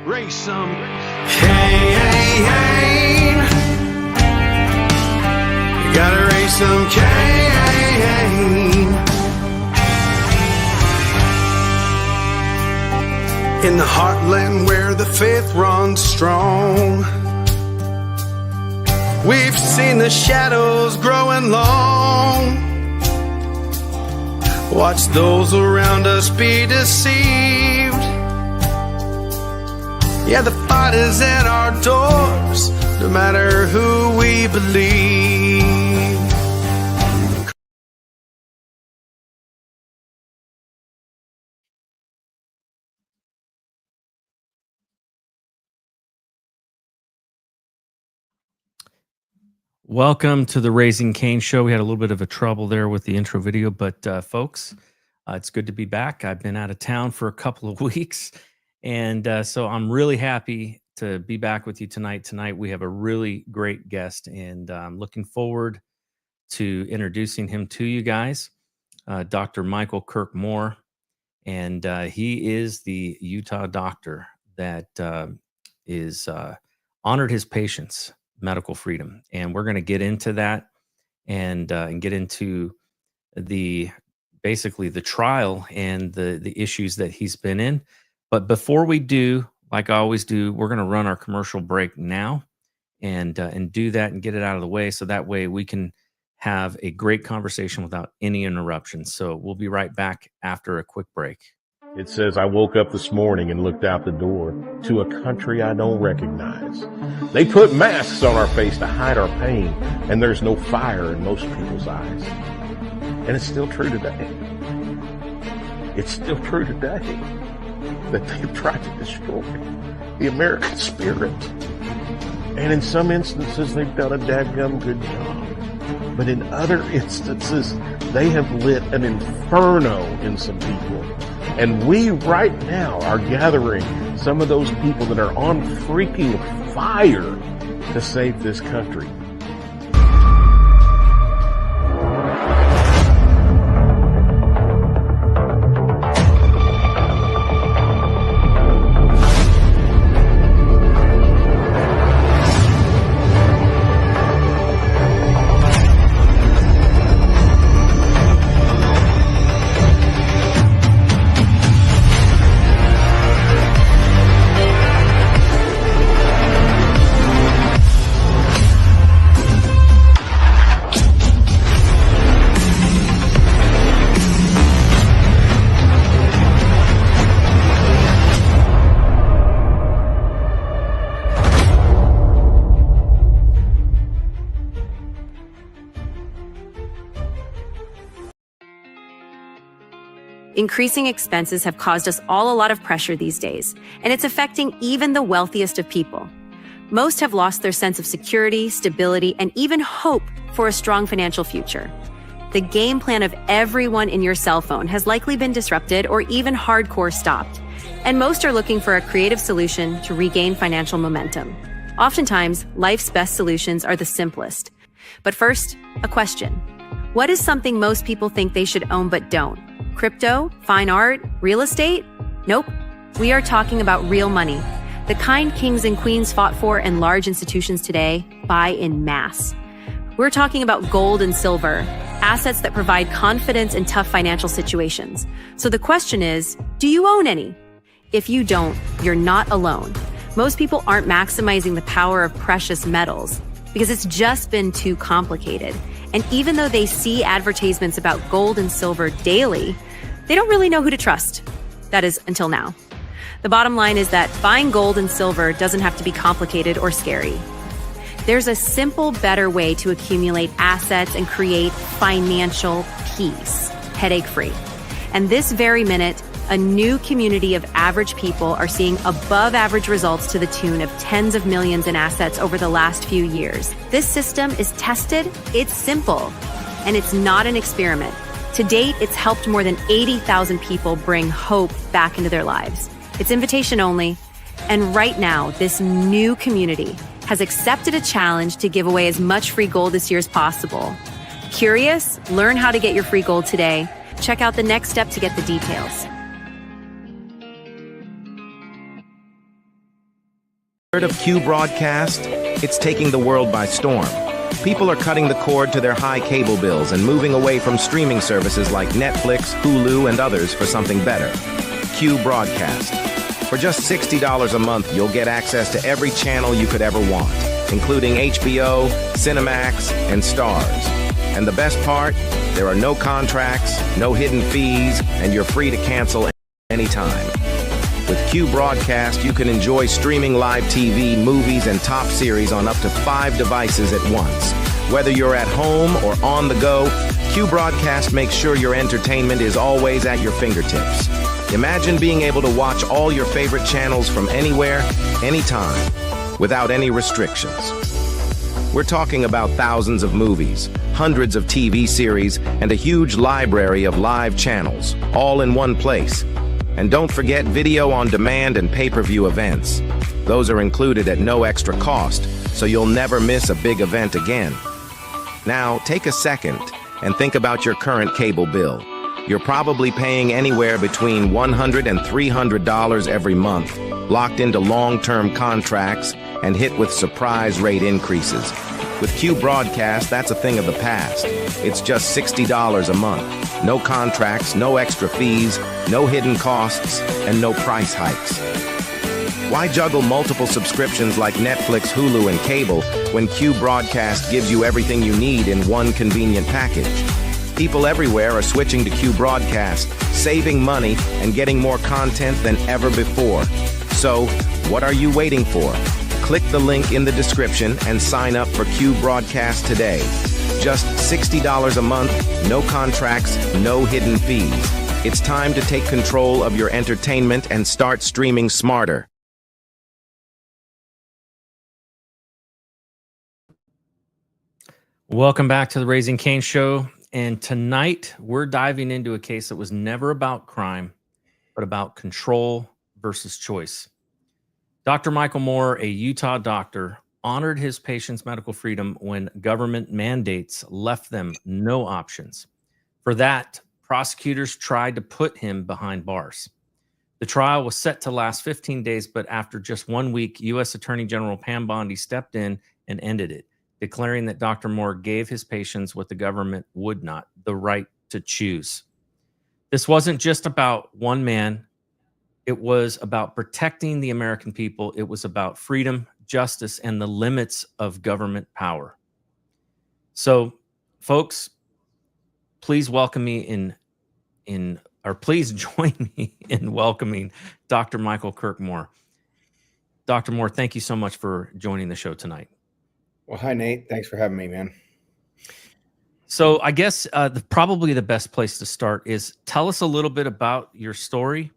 Raise some Cain. You gotta raise some Cain. In the heartland where the faith runs strong, we've seen the shadows growing long. Watch those around us be deceived. Yeah, the fight is at our doors, no matter who we believe. Welcome to the Raising Cain Show. We had a little bit of a trouble there with the intro video, but folks, it's good to be back. I've been out of town for a couple of weeks, and so I'm really happy to be back with you tonight. Tonight we have a really great guest, and I'm looking forward to introducing him to you guys, Dr. Michael Kirk Moore, and he is the Utah doctor that is honored his patients' medical freedom, and we're going to get into that and get into basically the trial and the issues that he's been in. But before we do, like I always do, we're going to run our commercial break now and do that and get it out of the way, so that way we can have a great conversation without any interruptions. So we'll be right back after a quick break. It says, I woke up this morning and looked out the door to a country I don't recognize. They put masks on our face to hide our pain, and there's no fire in most people's eyes. And it's still true today. It's still true today that they've tried to destroy the American spirit. And in some instances, they've done a dadgum good job. But in other instances, they have lit an inferno in some people. And we right now are gathering some of those people that are on freaking fire to save this country. Increasing expenses have caused us all a lot of pressure these days, and it's affecting even the wealthiest of people. Most have lost their sense of security, stability, and even hope for a strong financial future. The game plan of everyone in your cell phone has likely been disrupted or even hardcore stopped, and most are looking for a creative solution to regain financial momentum. Oftentimes, life's best solutions are the simplest. But first, a question. What is something most people think they should own but don't? Crypto, fine art, real estate? Nope. We are talking about real money. The kind kings and queens fought for and large institutions today buy in mass. We're talking about gold and silver, assets that provide confidence in tough financial situations. So the question is, do you own any? If you don't, you're not alone. Most people aren't maximizing the power of precious metals because it's just been too complicated. And even though they see advertisements about gold and silver daily, they don't really know who to trust. That is, until now. The bottom line is that buying gold and silver doesn't have to be complicated or scary. There's a simple, better way to accumulate assets and create financial peace, headache-free. And this very minute, a new community of average people are seeing above average results to the tune of tens of millions in assets over the last few years. This system is tested, it's simple, and it's not an experiment. To date, it's helped more than 80,000 people bring hope back into their lives. It's invitation only, and right now, this new community has accepted a challenge to give away as much free gold this year as possible. Curious? Learn how to get your free gold today. Check out the next step to get the details. Heard of Q broadcast? It's taking the world by storm. People are cutting the cord to their high cable bills and moving away from streaming services like Netflix, Hulu, and others for something better. Q broadcast. For just $60 a month, you'll get access to every channel you could ever want, including HBO, Cinemax, and Stars. And the best part? There are no contracts, no hidden fees, and you're free to cancel anytime. With Q Broadcast, you can enjoy streaming live TV, movies, and top series on up to 5 devices at once. Whether you're at home or on the go, Q Broadcast makes sure your entertainment is always at your fingertips. Imagine being able to watch all your favorite channels from anywhere, anytime, without any restrictions. We're talking about thousands of movies, hundreds of TV series, and a huge library of live channels, all in one place. And don't forget video on demand and pay-per-view events. Those are included at no extra cost, so you'll never miss a big event again. Now, take a second and think about your current cable bill. You're probably paying anywhere between $100 and $300 every month, locked into long-term contracts and hit with surprise rate increases. With Q Broadcast, that's a thing of the past. It's just $60 a month. No contracts, no extra fees, no hidden costs, and no price hikes. Why juggle multiple subscriptions like Netflix, Hulu, and cable when Q Broadcast gives you everything you need in one convenient package? People everywhere are switching to Q Broadcast, saving money and getting more content than ever before. So, what are you waiting for? Click the link in the description and sign up for Q Broadcast today. Just $60 a month, no contracts, no hidden fees. It's time to take control of your entertainment and start streaming smarter. Welcome back to the Raising Cain Show. And tonight we're diving into a case that was never about crime, but about control versus choice. Dr. Michael Moore, a Utah doctor, honored his patients' medical freedom when government mandates left them no options. For that, prosecutors tried to put him behind bars. The trial was set to last 15 days, but after just 1 week, U.S. Attorney General Pam Bondi stepped in and ended it, declaring that Dr. Moore gave his patients what the government would not, the right to choose. This wasn't just about one man. It was about protecting the American people. It was about freedom, justice, and the limits of government power. So, folks, please welcome me please join me in welcoming Dr. Michael Kirk Moore. Dr. Moore, thank you so much for joining the show tonight. Well, hi, Nate. Thanks for having me, man. So I guess probably the best place to start is tell us a little bit about your story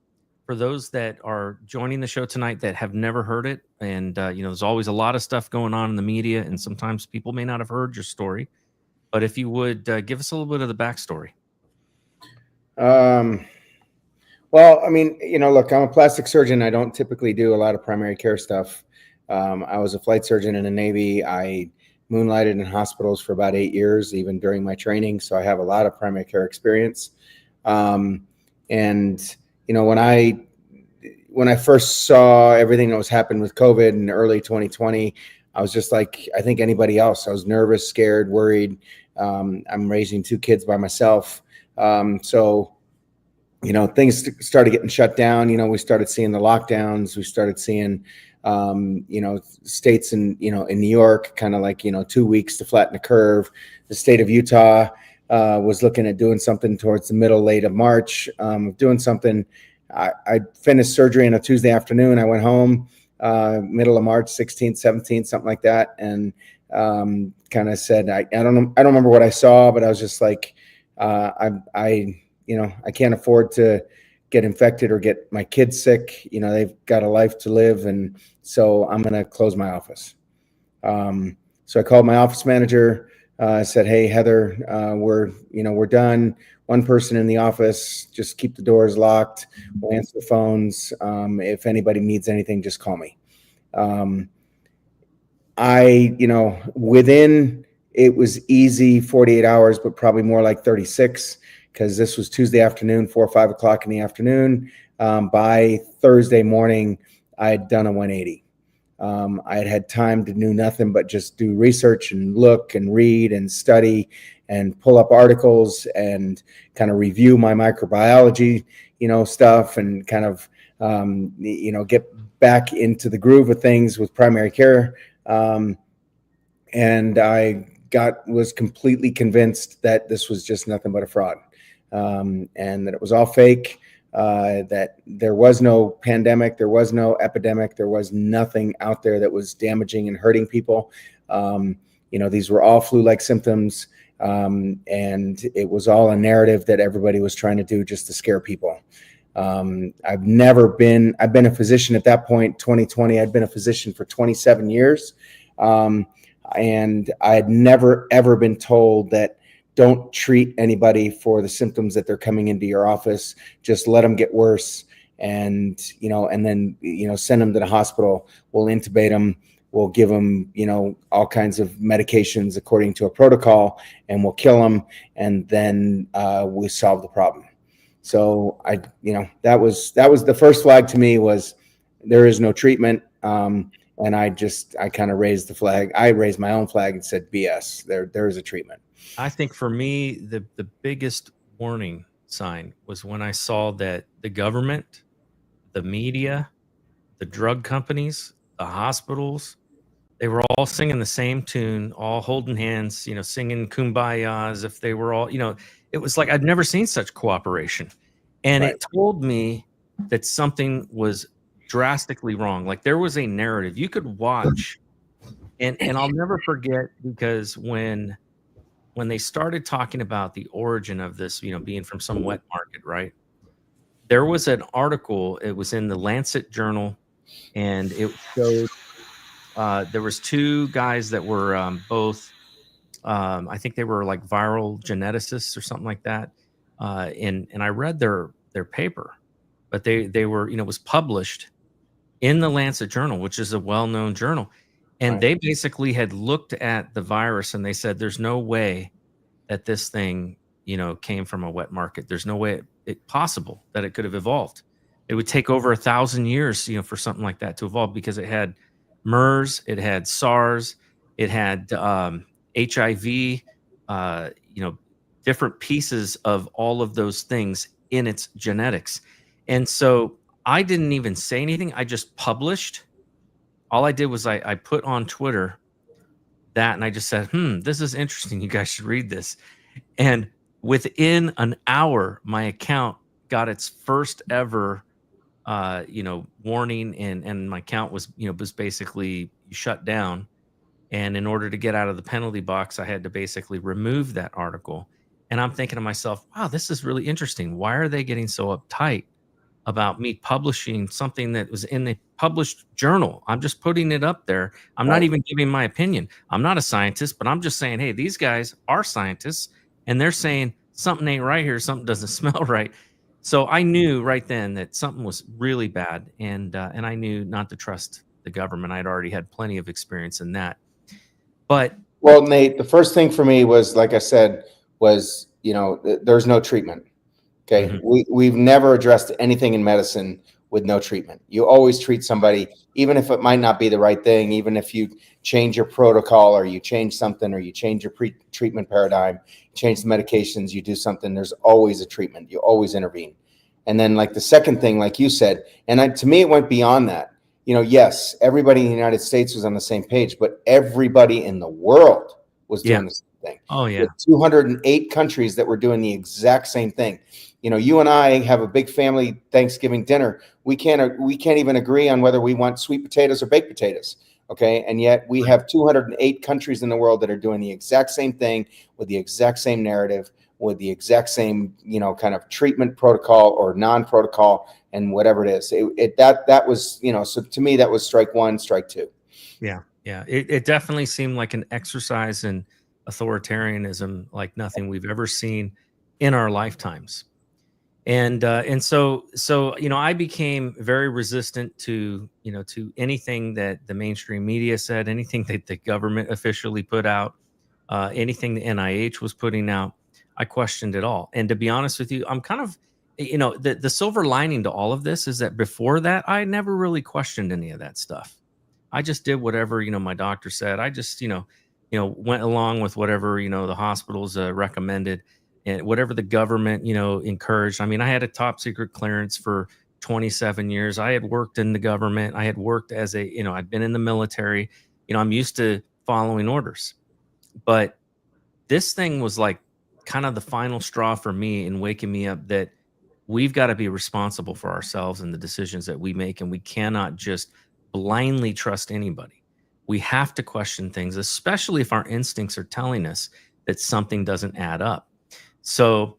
for those that are joining the show tonight that have never heard it. And, there's always a lot of stuff going on in the media, and sometimes people may not have heard your story. But if you would give us a little bit of the backstory. Well, I mean, look, I'm a plastic surgeon. I don't typically do a lot of primary care stuff. I was a flight surgeon in the Navy. I moonlighted in hospitals for about 8 years, even during my training. So I have a lot of primary care experience. When I first saw everything that was happening with COVID in early 2020, I was just like, I think anybody else. I was nervous, scared, worried. I'm raising 2 kids by myself. Things started getting shut down. We started seeing the lockdowns. We started seeing, states in New York, kind of like, 2 weeks to flatten the curve. The state of Utah was looking at doing something towards the late of March, doing something. I finished surgery on a Tuesday afternoon. I went home, middle of March, 16th, 17th, something like that. And kind of said, I don't remember what I saw, but I was just like, I can't afford to get infected or get my kids sick. They've got a life to live. And so I'm going to close my office. So I called my office manager. I said, hey, Heather, we're done. One person in the office, just keep the doors locked. We'll answer the phones. If anybody needs anything, just call me. Within, it was easy 48 hours, but probably more like 36, because this was Tuesday afternoon, 4 or 5 o'clock in the afternoon. By Thursday morning, I had done a 180. I had had time to do nothing but just do research and look and read and study and pull up articles and kind of review my microbiology, stuff, and kind of, get back into the groove of things with primary care. And I was completely convinced that this was just nothing but a fraud, and that it was all fake. That there was no pandemic, there was no epidemic, there was nothing out there that was damaging and hurting people. These were all flu-like symptoms, and it was all a narrative that everybody was trying to do just to scare people. I've been a physician at that point, 2020. I'd been a physician for 27 years. And I had never, ever been told that don't treat anybody for the symptoms that they're coming into your office. Just let them get worse. And then send them to the hospital. We'll intubate them. We'll give them, all kinds of medications according to a protocol, and we'll kill them. And then we solve the problem. So that was the first flag to me, was there is no treatment. And I kind of raised the flag. I raised my own flag and said, BS, there is a treatment. I think for me, the biggest warning sign was when I saw that the government, the media, the drug companies, the hospitals, they were all singing the same tune, all holding hands, singing Kumbaya, as if they were all, it was like I'd never seen such cooperation. And Right. It told me that something was drastically wrong. Like there was a narrative you could watch, and I'll never forget, because when they started talking about the origin of this, being from some wet market, right? There was an article, it was in the Lancet Journal, and it showed there was two guys that were both, I think they were like viral geneticists or something like that. And I read their paper, but they were, it was published in the Lancet Journal, which is a well-known journal. And Right. They basically had looked at the virus, and they said, there's no way that this thing, came from a wet market. There's no way it possible that it could have evolved. It would take over 1,000 years, for something like that to evolve, because it had MERS, it had SARS, it had HIV, different pieces of all of those things in its genetics. And so I didn't even say anything. I just published. All I did was I put on Twitter that, and I just said, this is interesting. You guys should read this. And within an hour, my account got its first ever, warning, and my account was basically shut down. And in order to get out of the penalty box, I had to basically remove that article. And I'm thinking to myself, wow, this is really interesting. Why are they getting so uptight about me publishing something that was in the published journal? I'm just putting it up there. I'm not even giving my opinion. I'm not a scientist, but I'm just saying, hey, these guys are scientists, and they're saying something ain't right here. Something doesn't smell right. So I knew right then that something was really bad, and I knew not to trust the government. I'd already had plenty of experience in that. But Well, Nate, the first thing for me was, like I said, was, there's no treatment. Okay. Mhm. We've never addressed anything in medicine with no treatment. You always treat somebody, even if it might not be the right thing, even if you change your protocol, or you change something, or you change your treatment paradigm, change the medications, you do something, there's always a treatment. You always intervene. And then, like, the second thing, like you said, and to me, it went beyond that. Yes, everybody in the United States was on the same page, but everybody in the world was doing the same thing. Oh, yeah. With 208 countries that were doing the exact same thing. You and I have a big family Thanksgiving dinner. We can't even agree on whether we want sweet potatoes or baked potatoes. Okay. And yet we have 208 countries in the world that are doing the exact same thing, with the exact same narrative, with the exact same, kind of treatment protocol or non-protocol, and whatever it is. That was, so to me, that was strike one, strike two. Yeah. Yeah. It definitely seemed like an exercise in authoritarianism like nothing we've ever seen in our lifetimes. And so I became very resistant to anything that the mainstream media said, anything that the government officially put out, anything the NIH was putting out. I questioned it all. And to be honest with you, I'm kind of, the silver lining to all of this is that before that, I never really questioned any of that stuff. I just did whatever, my doctor said. I just, went along with whatever, the hospitals recommended and whatever the government, encouraged. I mean, I had a top secret clearance for 27 years. I had worked in the government. I had worked as I'd been in the military. I'm used to following orders. But this thing was like kind of the final straw for me in waking me up that we've got to be responsible for ourselves and the decisions that we make. And we cannot just blindly trust anybody. We have to question things, especially if our instincts are telling us that something doesn't add up. So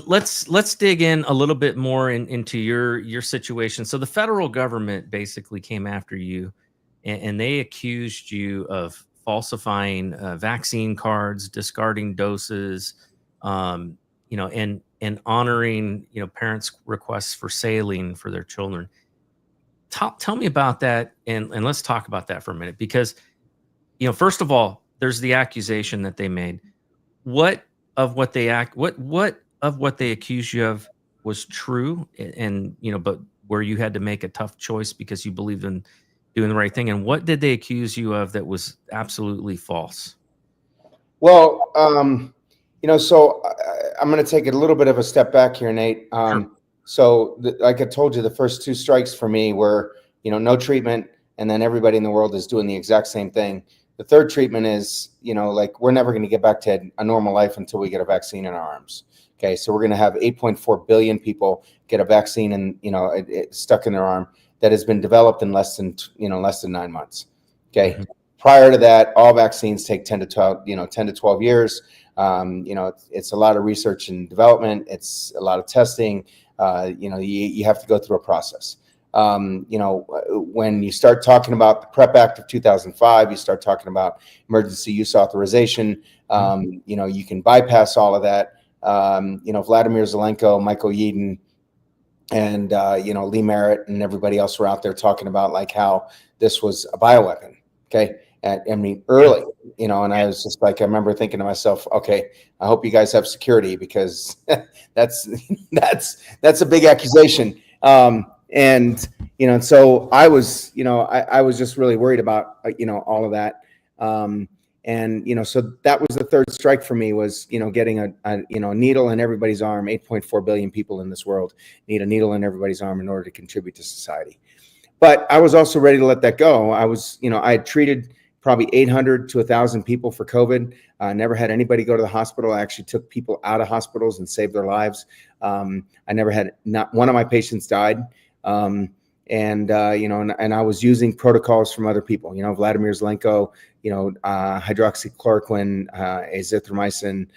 let's dig in a little bit more into your situation. So the federal government basically came after you, and they accused you of falsifying vaccine cards, discarding doses, and honoring parents' requests for saline for their children. Tell me about that, and let's talk about that for a minute, because first of all, there's the accusation that they made. What of what they accused you of was true, and but where you had to make a tough choice because you believed in doing the right thing, and what did they accuse you of that was absolutely false? Well, so I'm going to take a little bit of a step back here, Nate. Sure. So like I told you, the first two strikes for me were, no treatment, and then everybody in the world is doing the exact same thing. The third treatment is, like we're never going to get back to a normal life until we get a vaccine in our arms. Okay, so we're going to have 8.4 billion people get a vaccine and it stuck in their arm that has been developed in less than 9 months. Okay, mm-hmm. Prior to that, all vaccines take 10 to 12 years. It's a lot of research and development. It's a lot of testing. You have to go through a process. When you start talking about the PrEP Act of 2005, you start talking about emergency use authorization. You can bypass all of that. Vladimir Zelenko, Michael Yeadon, and Lee Merritt and everybody else were out there talking about like how this was a bioweapon. Okay. Early, and I was just like, I remember thinking to myself, okay, I hope you guys have security because that's a big accusation. So I was, I was just really worried about, all of that. So that was the third strike for me was, getting a needle in everybody's arm. 8.4 billion people in this world need a needle in everybody's arm in order to contribute to society. But I was also ready to let that go. I was, I had treated probably 800 to 1,000 people for COVID. I never had anybody go to the hospital. I actually took people out of hospitals and saved their lives. I never had, not one of my patients died. And I was using protocols from other people, Vladimir Zelenko, hydroxychloroquine, azithromycin,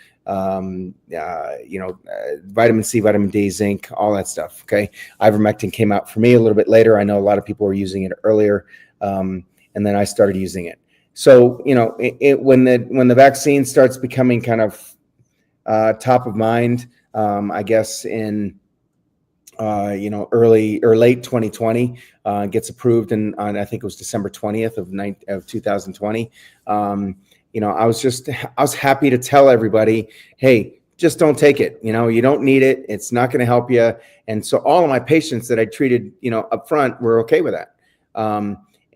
vitamin C, vitamin D, zinc, all that stuff. Okay. Ivermectin came out for me a little bit later. I know a lot of people were using it earlier. And then I started using it. So, when the vaccine starts becoming kind of top of mind, I guess in early or late 2020, gets approved on I think it was December 20th of 2020. I was happy to tell everybody, hey, just don't take it. You don't need it. It's not going to help you. And so all of my patients that I treated, up front were okay with that.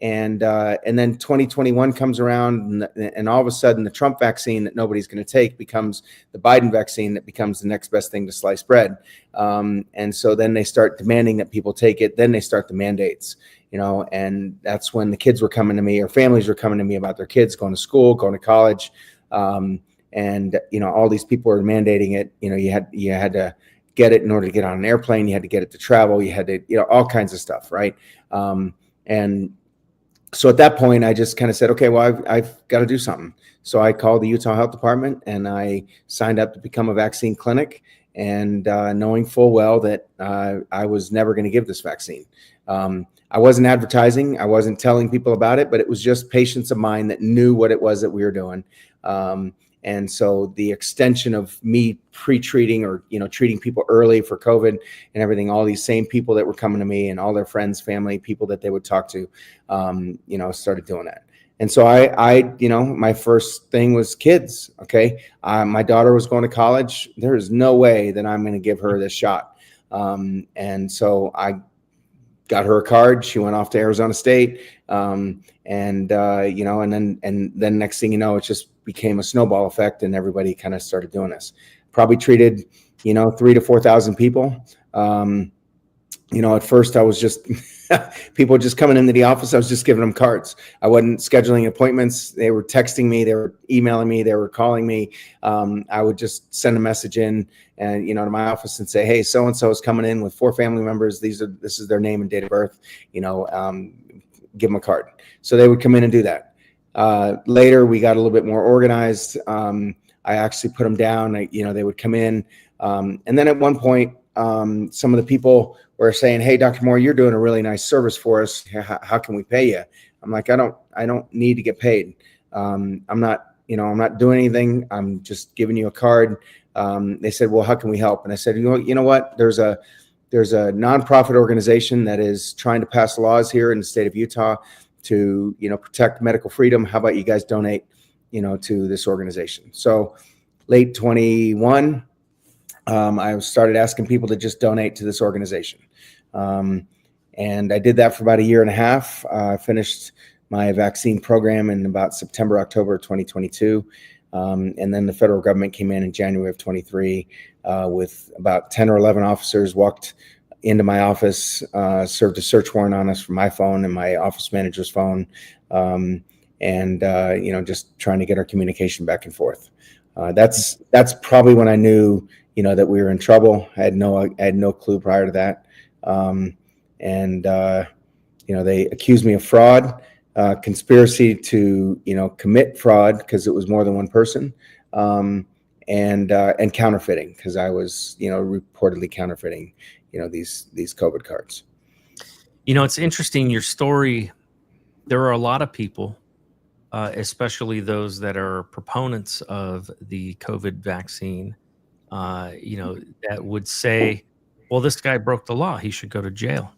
And then 2021 comes around and all of a sudden the Trump vaccine that nobody's going to take becomes the Biden vaccine that becomes the next best thing to sliced bread. And so then they start demanding that people take it. Then they start the mandates, and that's when the kids were coming to me or families were coming to me about their kids going to school, going to college. And all these people were mandating it. You had to get it in order to get on an airplane. You had to get it to travel. You had to, all kinds of stuff. Right. And so at that point, I just kind of said, okay, well, I've got to do something. So I called the Utah Health Department and I signed up to become a vaccine clinic, and knowing full well that I was never going to give this vaccine. I wasn't advertising. I wasn't telling people about it, but it was just patients of mine that knew what it was that we were doing. And so the extension of me pre-treating or, treating people early for COVID and everything, all these same people that were coming to me and all their friends, family, people that they would talk to, started doing that. And so I my first thing was kids. Okay. My daughter was going to college. There is no way that I'm going to give her this shot. And so I got her a card. She went off to Arizona State. And then next thing you know, it just became a snowball effect, and everybody kind of started doing this. Probably treated, 3,000 to 4,000 people. At first I was just people just coming into the office. I was just giving them cards. I wasn't scheduling appointments. They were texting me, they were emailing me, they were calling me. I would just send a message in and, to my office and say, hey, so-and-so is coming in with 4 family members. This is their name and date of birth, give them a card. So they would come in and do that. Later, we got a little bit more organized. I actually put them down. They would come in. And then at one point, some of the people were saying, hey, Dr. Moore, you're doing a really nice service for us. How can we pay you? I'm like, I don't need to get paid. I'm not doing anything. I'm just giving you a card. They said, well, how can we help? And I said, you know what? There's a nonprofit organization that is trying to pass laws here in the state of Utah to, protect medical freedom. How about you guys donate, to this organization? So late 21, I started asking people to just donate to this organization. And I did that for about a year and a half. I finished my vaccine program in about September, October of 2022. And then the federal government came in January of 23 with about 10 or 11 officers, walked into my office, served a search warrant on us from my phone and my office manager's phone, just trying to get our communication back and forth. That's probably when I knew, that we were in trouble. I had no clue prior to that. They accused me of fraud, conspiracy to, commit fraud because it was more than one person, and counterfeiting because I was, reportedly counterfeiting, these COVID cards. It's interesting, your story. There are a lot of people, especially those that are proponents of the COVID vaccine, that would say, well, this guy broke the law. He should go to jail.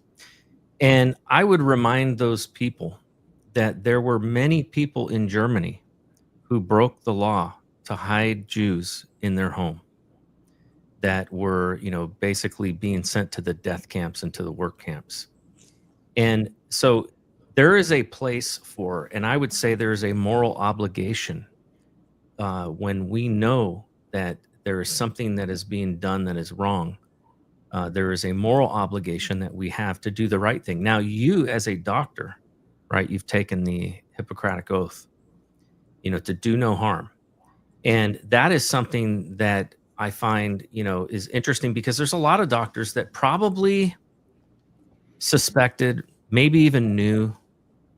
And I would remind those people that there were many people in Germany who broke the law to hide Jews in their home that were, basically being sent to the death camps and to the work camps. And so there is a place for, and I would say there is a moral obligation when we know that there is something that is being done that is wrong. There is a moral obligation that we have to do the right thing. Now, you as a doctor, right, you've taken the Hippocratic Oath, to do no harm. And that is something that I find, is interesting because there's a lot of doctors that probably suspected, maybe even knew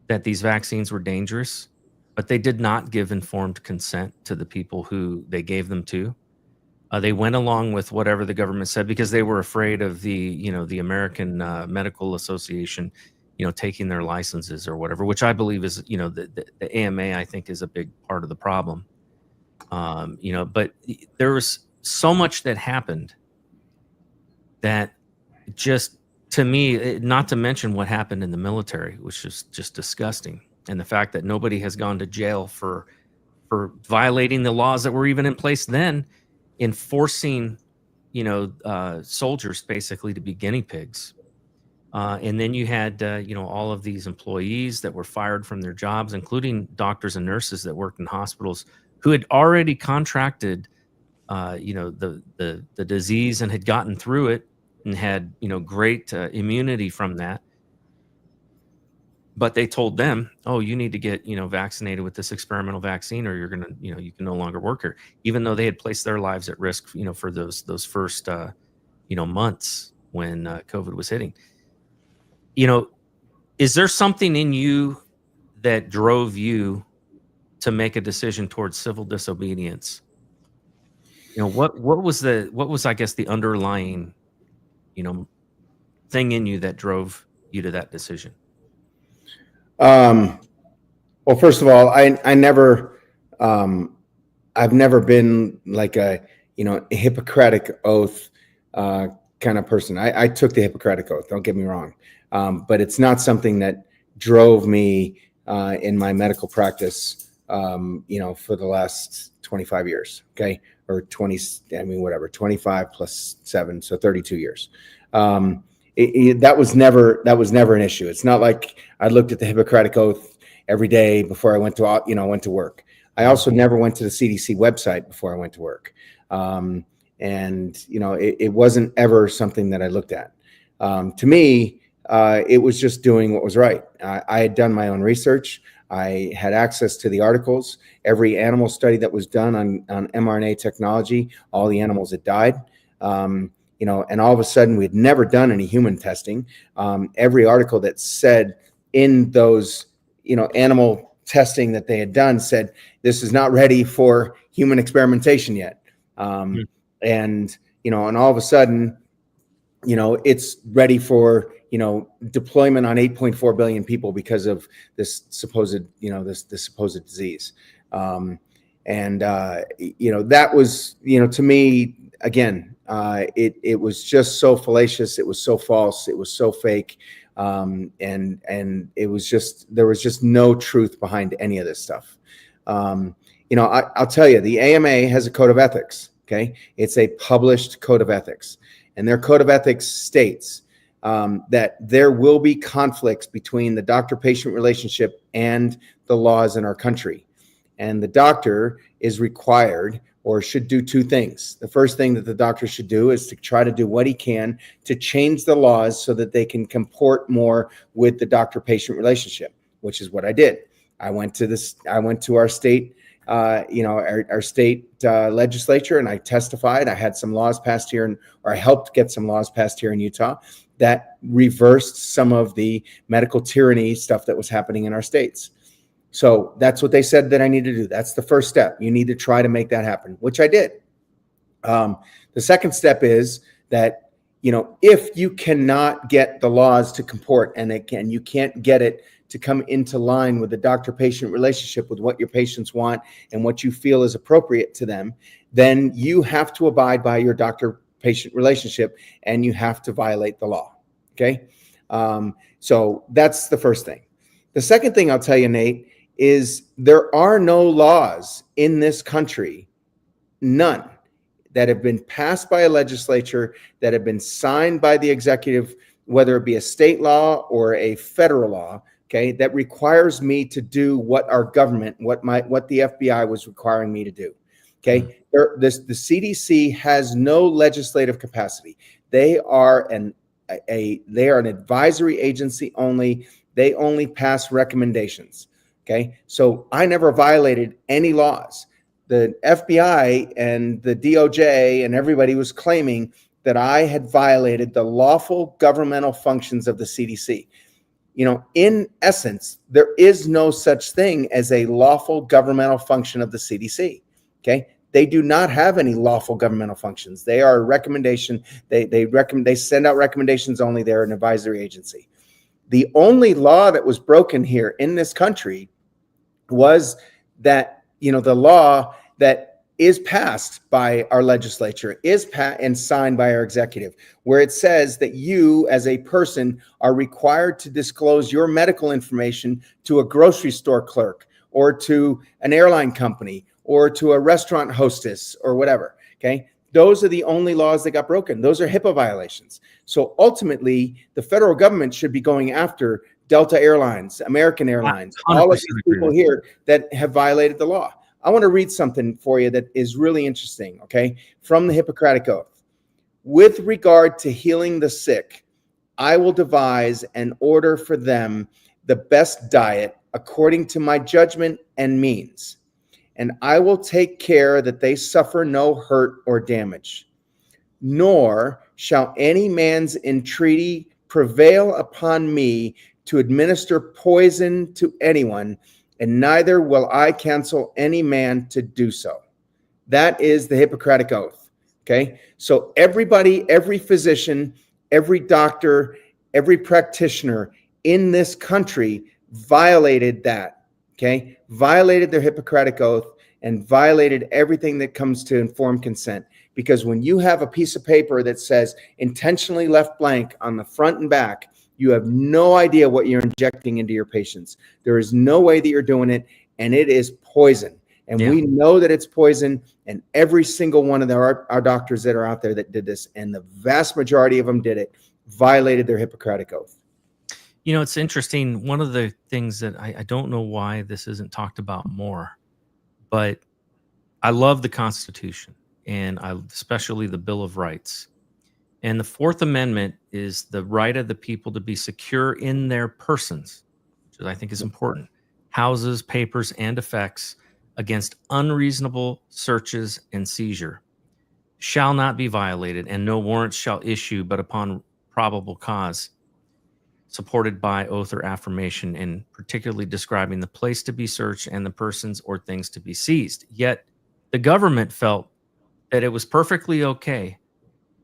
that these vaccines were dangerous, but they did not give informed consent to the people who they gave them to. They went along with whatever the government said because they were afraid of the American Medical Association, taking their licenses or whatever, which I believe is, the AMA, I think, is a big part of the problem. But there was so much that happened that just, to me, not to mention what happened in the military, which is just disgusting. And the fact that nobody has gone to jail for violating the laws that were even in place then, in forcing, soldiers basically to be guinea pigs. And then you had, all of these employees that were fired from their jobs, including doctors and nurses that worked in hospitals who had already contracted, the disease and had gotten through it and had, great immunity from that. But they told them, oh, you need to get, vaccinated with this experimental vaccine or you're going to, you can no longer work here, even though they had placed their lives at risk, for those first, months when COVID was hitting. Is there something in you that drove you to make a decision towards civil disobedience? What was I guess the underlying, thing in you that drove you to that decision? Well, first of all, I've never been like a Hippocratic Oath kind of person. I took the Hippocratic Oath, don't get me wrong. But it's not something that drove me in my medical practice, for the last 25 years. Okay. Or 25 plus 7. So 32 years. that was never an issue. It's not like I looked at the Hippocratic Oath every day before I went to work. I also never went to the CDC website before I went to work. It wasn't ever something that I looked at. To me, it was just doing what was right. I had done my own research. I had access to the articles. Every animal study that was done on mRNA technology, all the animals had died. And all of a sudden we'd never done any human testing. Every article that said in those, animal testing that they had done said, this is not ready for human experimentation yet. And all of a sudden, it's ready for, deployment on 8.4 billion people because of this supposed, this supposed disease. That was, to me, again, it was just so fallacious. It was so false. It was so fake. And it was just, there was just no truth behind any of this stuff. I'll tell you, the AMA has a code of ethics. Okay. It's a published code of ethics, and their code of ethics states that there will be conflicts between the doctor-patient relationship and the laws in our country. And the doctor is required or should do two things. The first thing that the doctor should do is to try to do what he can to change the laws so that they can comport more with the doctor-patient relationship, which is what I did. I went to our state, our state legislature, and I testified. I had some laws passed here, or I helped get some laws passed here in Utah that reversed some of the medical tyranny stuff that was happening in our states. So that's what they said that I need to do. That's the first step. You need to try to make that happen, which I did. The second step is that, if you cannot get the laws to comport and you can't get it to come into line with the doctor-patient relationship, with what your patients want and what you feel is appropriate to them, then you have to abide by your doctor-patient relationship and you have to violate the law. Okay. So that's the first thing. The second thing I'll tell you, Nate, is there are no laws in this country, none, that have been passed by a legislature, that have been signed by the executive, whether it be a state law or a federal law, okay, that requires me to do what our government, what the FBI was requiring me to do. Okay, the CDC has no legislative capacity. They are an advisory agency only. They only pass recommendations. Okay, so I never violated any laws. The FBI and the DOJ and everybody was claiming that I had violated the lawful governmental functions of the CDC. In essence, there is no such thing as a lawful governmental function of the CDC. Okay, they do not have any lawful governmental functions. They are a recommendation. They send out recommendations only. They're an advisory agency. The only law that was broken here in this country was that, the law that is passed by our legislature is passed and signed by our executive, where it says that you as a person are required to disclose your medical information to a grocery store clerk or to an airline company or to a restaurant hostess or whatever. Okay. Those are the only laws that got broken. Those are HIPAA violations. So ultimately, the federal government should be going after Delta Airlines, American Airlines, all of these people here that have violated the law. I want to read something for you that is really interesting, okay, from the Hippocratic Oath. With regard to healing the sick, I will devise and order for them the best diet according to my judgment and means, and I will take care that they suffer no hurt or damage. Nor shall any man's entreaty prevail upon me to administer poison to anyone, and neither will I counsel any man to do so. That is the Hippocratic Oath. Okay. So everybody, every physician, every doctor, every practitioner in this country violated that. Okay. Violated their Hippocratic Oath and violated everything that comes to informed consent. Because when you have a piece of paper that says intentionally left blank on the front and back, you have no idea what you're injecting into your patients. There is no way that you're doing it, and it is poison. And we know that it's poison, and every single one of our doctors that are out there that did this, and the vast majority of them did it, violated their Hippocratic oath. You know, it's interesting. One of the things that I don't know why this isn't talked about more, but I love the Constitution, and especially the Bill of Rights. And the Fourth Amendment is the right of the people to be secure in their persons, which I think is important. Houses, papers, and effects against unreasonable searches and seizure shall not be violated, and no warrants shall issue but upon probable cause, supported by oath or affirmation, and particularly describing the place to be searched and the persons or things to be seized. Yet the government felt that it was perfectly okay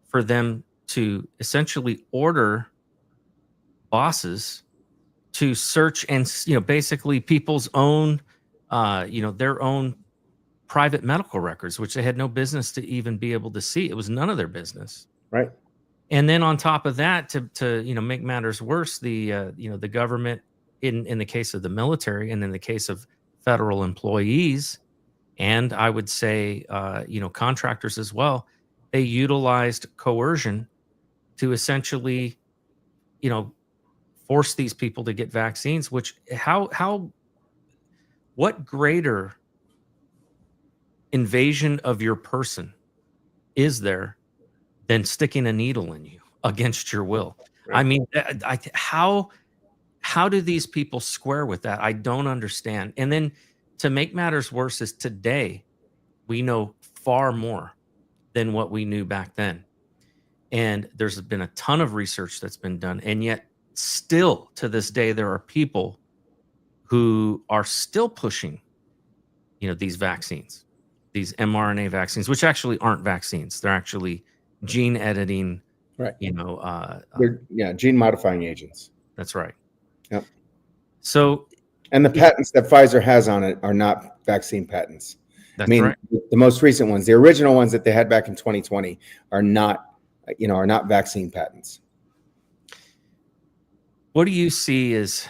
for them to essentially order bosses to search and, basically people's own, their own private medical records, which they had no business to even be able to see. It was none of their business. Right. And then on top of that, to make matters worse, the government, in the case of the military and in the case of federal employees, and I would say contractors as well, they utilized coercion to essentially force these people to get vaccines. Which what greater invasion of your person is there than sticking a needle in you against your will? Right. I mean, how do these people square with that? I don't understand. And then to make matters worse is today we know far more than what we knew back then. And there's been a ton of research that's been done. And yet still to this day, there are people who are still pushing, these vaccines, these mRNA vaccines, which actually aren't vaccines. They're actually gene editing, right? They're gene modifying agents. That's right. Yep. So, and the patents that Pfizer has on it are not vaccine patents. That's right. The most recent ones, the original ones that they had back in 2020, are not vaccine patents. What do you see as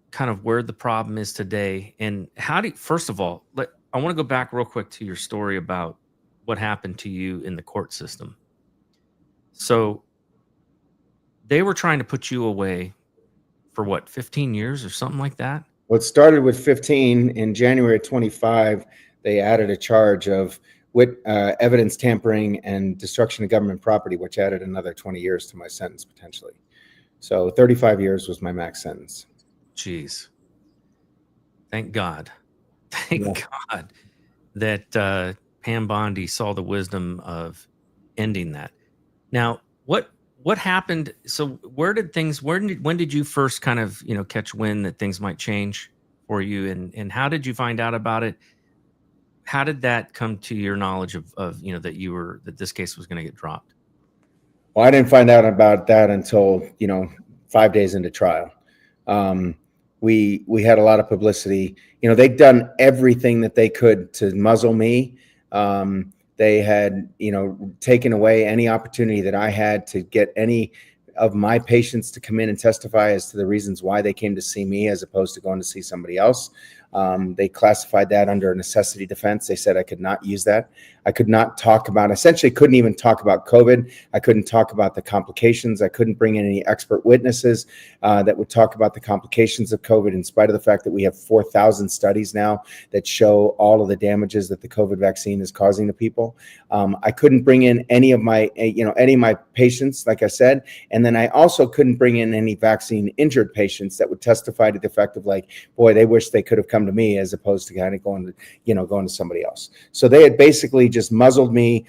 kind of where the problem is today, and first of all, I want to go back real quick to your story about what happened to you in the court system. So they were trying to put you away for what, 15 years or something like that? Well, it started with 15. In January of 25, they added a charge of evidence tampering and destruction of government property, which added another 20 years to my sentence potentially. So 35 years was my max sentence. Jeez. Thank God. Thank God that Pam Bondi saw the wisdom of ending that. Now, what happened? So when did you first kind of, catch wind that things might change for you? And how did you find out about it? How did that come to your knowledge of that this case was going to get dropped? Well, I didn't find out about that until, 5 days into trial. We had a lot of publicity. They'd done everything that they could to muzzle me. They had, taken away any opportunity that I had to get any of my patients to come in and testify as to the reasons why they came to see me as opposed to going to see somebody else. They classified that under a necessity defense. They said I could not use that. I could not essentially couldn't even talk about COVID. I couldn't talk about the complications. I couldn't bring in any expert witnesses that would talk about the complications of COVID, in spite of the fact that we have 4,000 studies now that show all of the damages that the COVID vaccine is causing to people. I couldn't bring in any of my patients, like I said, and then I also couldn't bring in any vaccine injured patients that would testify to the effect of boy, they wish they could have come to me as opposed to kind of going to somebody else. So they had basically just muzzled me,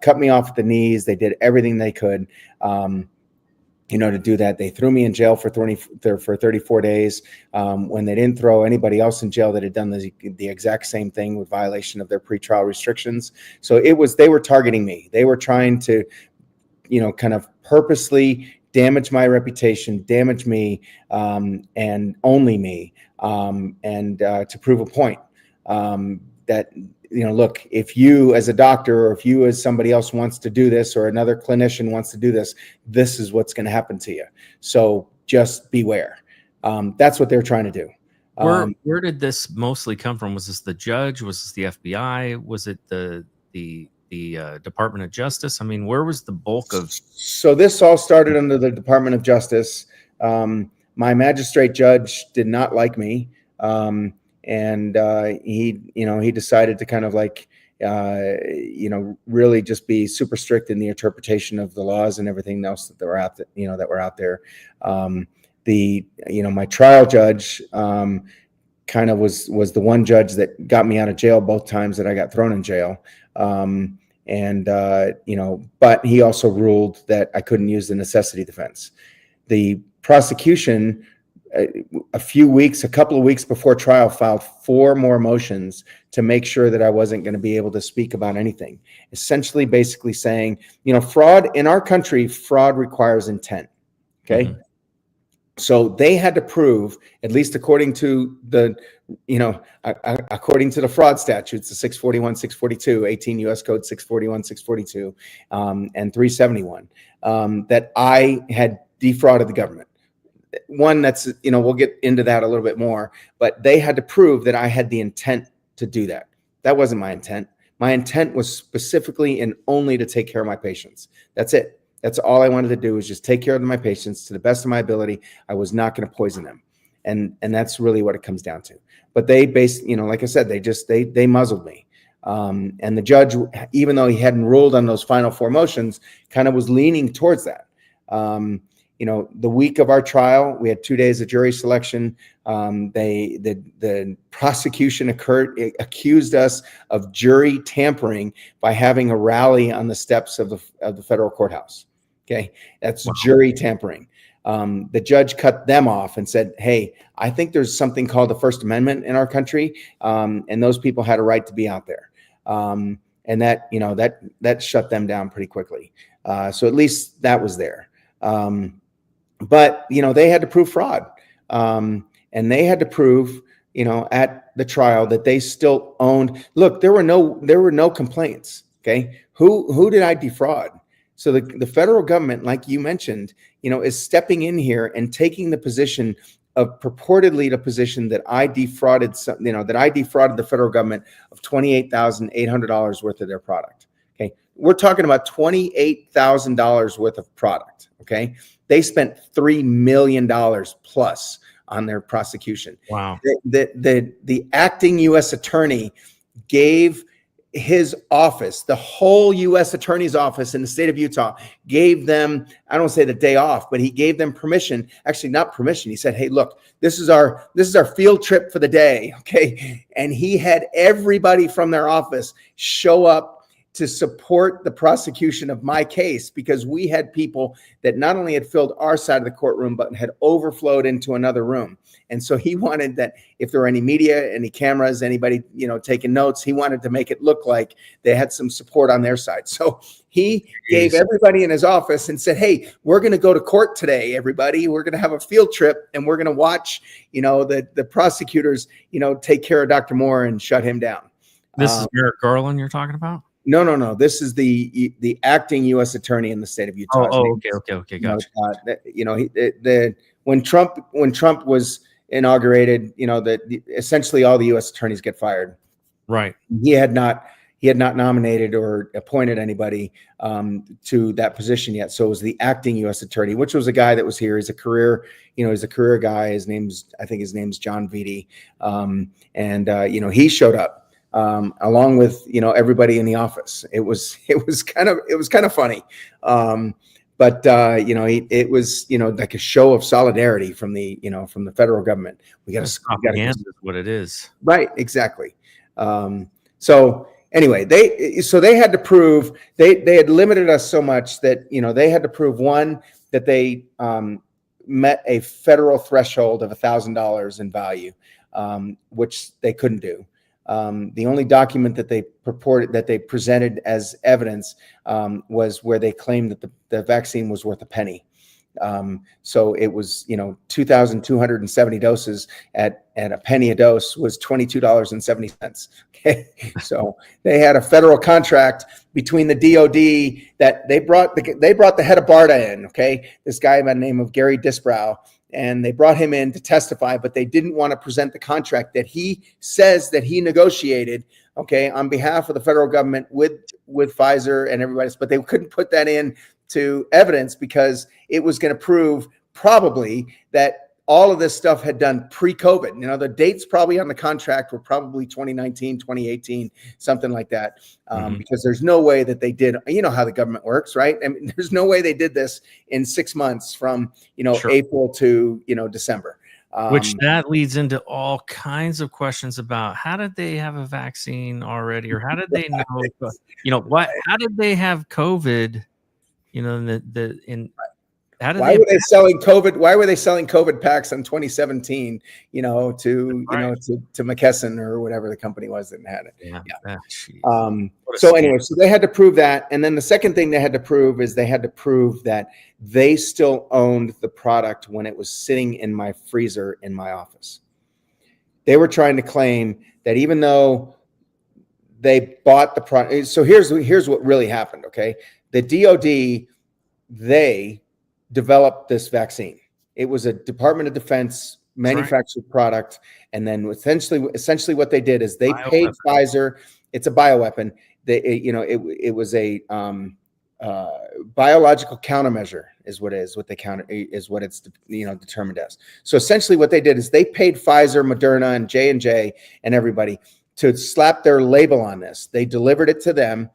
cut me off at the knees. They did everything they could, to do that. They threw me in jail for 34 days when they didn't throw anybody else in jail that had done the exact same thing with violation of their pretrial restrictions. So they were targeting me. They were trying to, kind of purposely damage my reputation, damage me, and only me, and to prove a point that, look, if you as a doctor or if you as somebody else wants to do this or another clinician wants to do this, this is what's going to happen to you. So just beware. That's what they're trying to do. Where did this mostly come from? Was this the judge? Was this the FBI? Was it the the Department of Justice? I mean, where was the bulk of? So this all started under the Department of Justice. My magistrate judge did not like me, and he decided to kind of like really just be super strict in the interpretation of the laws and everything else that were out there. My trial judge kind of was the one judge that got me out of jail both times that I got thrown in jail. But he also ruled that I couldn't use the necessity defense. The prosecution, a couple of weeks before trial, filed 4 more motions to make sure that I wasn't going to be able to speak about anything. Essentially, basically saying, fraud in our country, fraud requires intent. Okay. Mm-hmm. So they had to prove, at least according to the, according to the fraud statutes, the 641, 642, 18 U.S. Code 641, 642, and 371, that I had defrauded the government. One that's, we'll get into that a little bit more, but they had to prove that I had the intent to do that. That wasn't my intent. My intent was specifically and only to take care of my patients. That's it. That's all I wanted to do, was just take care of my patients to the best of my ability. I was not going to poison them. And that's really what it comes down to. But they like I said, they muzzled me. And the judge, even though he hadn't ruled on those final 4 motions, kind of was leaning towards that. The week of our trial, we had 2 days of jury selection. The prosecution accused us of jury tampering by having a rally on the steps of the federal courthouse. Okay, that's wow. Jury tampering. The judge cut them off and said, "Hey, I think there's something called the First Amendment in our country, and those people had a right to be out there." And that shut them down pretty quickly. So at least that was there. But they had to prove fraud, and they had to prove, at the trial that they still owned. Look, there were no complaints. Okay, who did I defraud? So the federal government, like you mentioned, is stepping in here and taking the position of purportedly the position that I defrauded the federal government of $28,800 worth of their product. Okay, we're talking about $28,000 worth of product. Okay. They spent $3 million plus on their prosecution. Wow. The acting U.S. attorney gave his office, the whole U.S. attorney's office in the state of Utah, gave them, I don't say the day off, but he gave them permission. Actually, not permission. He said, "Hey, look, this is our field trip for the day." Okay. And he had everybody from their office show up to support the prosecution of my case, because we had people that not only had filled our side of the courtroom, but had overflowed into another room. And so he wanted that if there were any media, any cameras, anybody, taking notes, he wanted to make it look like they had some support on their side. So he gave everybody in his office and said, "Hey, we're going to go to court today, everybody. We're going to have a field trip, and we're going to watch, the prosecutors, take care of Dr. Moore and shut him down." This is Merrick Garland you're talking about? No. This is the acting U.S. attorney in the state of Utah. Okay. Gotcha. When Trump was inaugurated, essentially all the U.S. attorneys get fired. Right. He had not nominated or appointed anybody to that position yet. So it was the acting U.S. attorney, which was a guy that was here. He's a career guy. I think his name's John Vitti. He showed up. Along with everybody in the office. It was kind of funny, it was like a show of solidarity from the federal government. We got to is what it is, right? Exactly. So anyway, they had to prove they had limited us so much that they had to prove, one, that they met a federal threshold of $1,000 in value, which they couldn't do. The only document that they presented as evidence was where they claimed that the vaccine was worth a penny. So it was, 2,270 doses at a penny a dose was $22.70. Okay. So they had a federal contract between the DOD that they brought the head of BARDA in. Okay. This guy by the name of Gary Disbrow, and they brought him in to testify, but they didn't want to present the contract that he says that he negotiated, okay, on behalf of the federal government with Pfizer and everybody else, but they couldn't put that in to evidence because it was going to prove probably that all of this stuff had done pre-COVID. You know, the dates probably on the contract were probably 2019, 2018, something like that, because there's no way that they did, you know how the government works, right? I mean, there's no way they did this in 6 months from, you know, April to, you know, December. Which that leads into all kinds of questions about how did they have a vaccine already, or how did they know, you know, how did they have COVID, you know, why were they selling COVID? Why were they selling COVID packs in 2017? You know, to McKesson or whatever the company was that had it. Yeah. So anyway, so they had to prove that, and then the second thing they had to prove is they had to prove that they still owned the product when it was sitting in my freezer in my office. They were trying to claim that even though they bought the product, so here's what really happened. Okay, the DoD, they developed this vaccine. It was a Department of Defense manufactured product, and then essentially what they did is they paid Pfizer. It's a bioweapon. It was a biological countermeasure is what it's determined as. So essentially what they did is they paid Pfizer, Moderna, and J&J and everybody to slap their label on this. They delivered it to them.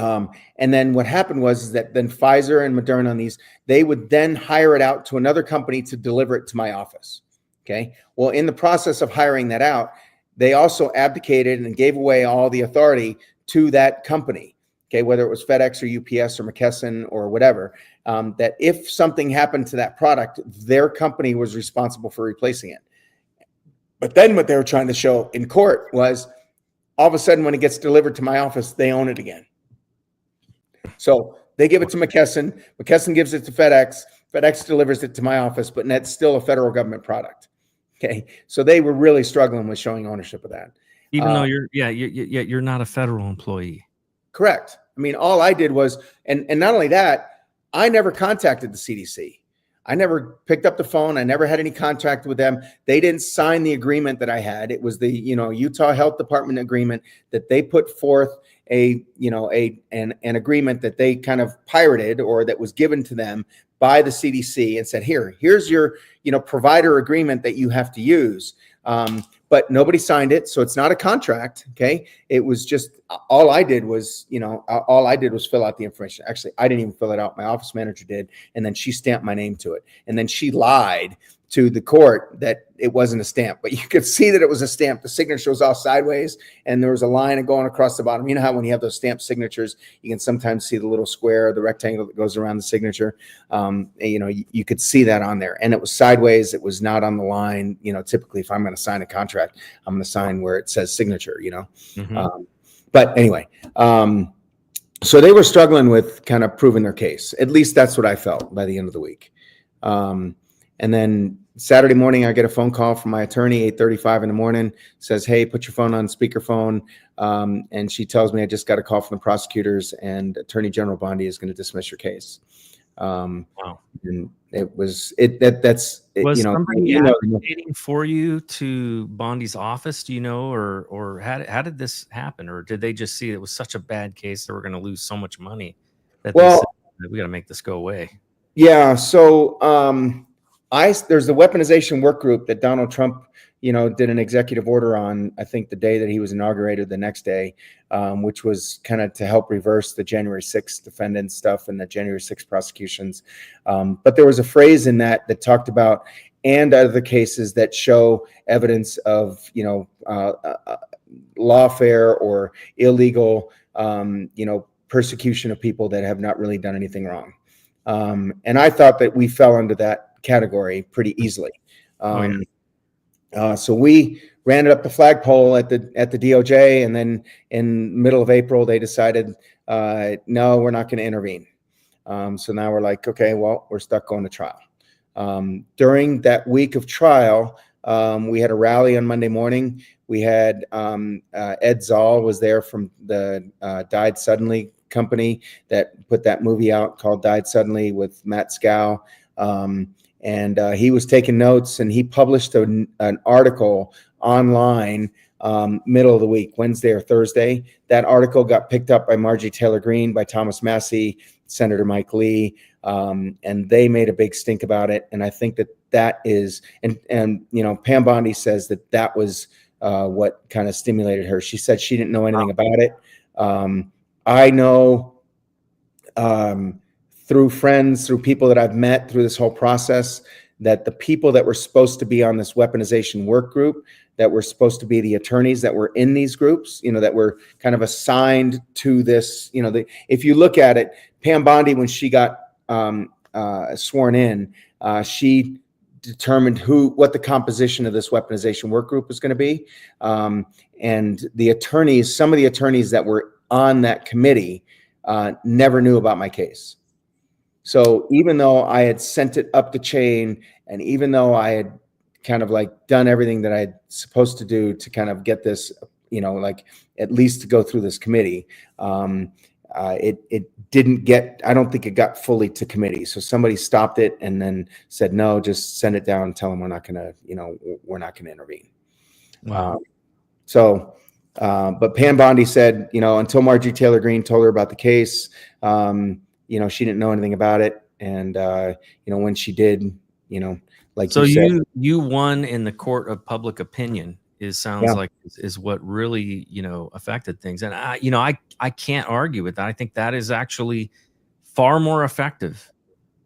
And then what happened was that then Pfizer and Moderna on these, they would then hire it out to another company to deliver it to my office. Okay. Well, in the process of hiring that out, they also abdicated and gave away all the authority to that company. Okay. Whether it was FedEx or UPS or McKesson or whatever, that if something happened to that product, their company was responsible for replacing it. But then what they were trying to show in court was all of a sudden when it gets delivered to my office, they own it again. So they give it to McKesson. McKesson gives it to FedEx. FedEx delivers it to my office, but that's still a federal government product. Okay, so they were really struggling with showing ownership of that, even though you're not a federal employee. Correct. I mean, all I did was, and not only that, I never contacted the CDC. I never picked up the phone. I never had any contact with them. They didn't sign the agreement that I had. It was the Utah Health Department agreement that they put forth an agreement that they kind of pirated or that was given to them by the CDC and said, here's your provider agreement that you have to use. But nobody signed it, so it's not a contract. Okay, it was just all I did was fill out the information. Actually, I didn't even fill it out. My office manager did, and then she stamped my name to it. And then she lied to the court that it wasn't a stamp, but you could see that it was a stamp. The signature was all sideways, and there was a line going across the bottom. You know how when you have those stamped signatures, you can sometimes see the little square, the rectangle that goes around the signature. You could see that on there, and it was sideways. It was not on the line. Typically, if I'm going to sign a contract, I'm going to sign where it says signature. But anyway, so they were struggling with kind of proving their case. At least that's what I felt by the end of the week. And then Saturday morning, I get a phone call from my attorney, 8:35 in the morning, says, hey, put your phone on speakerphone. And she tells me I just got a call from the prosecutors and Attorney General Bondi is going to dismiss your case. Wow. And was somebody advocating for you to Bondi's office? Do you know, or how did this happen? Or did they just see it was such a bad case that we're going to lose so much money that they said that we got to make this go away? Yeah. So, there's the weaponization work group that Donald Trump, did an executive order on, I think the day that he was inaugurated, the next day, which was kind of to help reverse the January 6th defendant stuff and the January 6th prosecutions. But there was a phrase in that talked about and other cases that show evidence of, lawfare or illegal, persecution of people that have not really done anything wrong. And I thought that we fell under that category pretty easly. So we ran it up the flagpole at the DOJ, and then in the middle of April they decided, no, we're not going to intervene. So now we're like, okay, well, we're stuck going to trial. During that week of trial, we had a rally on Monday morning. We had Ed Zoll was there from the Died Suddenly company that put that movie out called Died Suddenly with Matt Scow. and he was taking notes, and he published an article online middle of the week, Wednesday or Thursday. That article got picked up by Marjorie Taylor Greene, by Thomas Massey, Senator Mike Lee, and they made a big stink about it. And I think that is, and you know, Pam Bondi says that was what kind of stimulated her. She said she didn't know anything about it. I know through friends, through people that I've met through this whole process, that the people that were supposed to be on this weaponization work group, that were supposed to be the attorneys that were in these groups, you know, that were kind of assigned to this, you know, if you look at it, Pam Bondi, when she got sworn in, she determined what the composition of this weaponization work group was going to be. And the attorneys, some of the attorneys that were on that committee never knew about my case. So even though I had sent it up the chain, and even though I had kind of like done everything that I supposed to do to kind of get this, you know, like at least to go through this committee, it didn't get, I don't think it got fully to committee. So somebody stopped it and then said, no, just send it down and tell them we're not going to, you know, we're not going to intervene. Wow. But Pam Bondi said, you know, until Marjorie Taylor Greene told her about the case, you know, she didn't know anything about it. And, you know, when she did, you know, like so you said, you won in the court of public opinion, sounds like is what really, you know, affected things. And I can't argue with that. I think that is actually far more effective,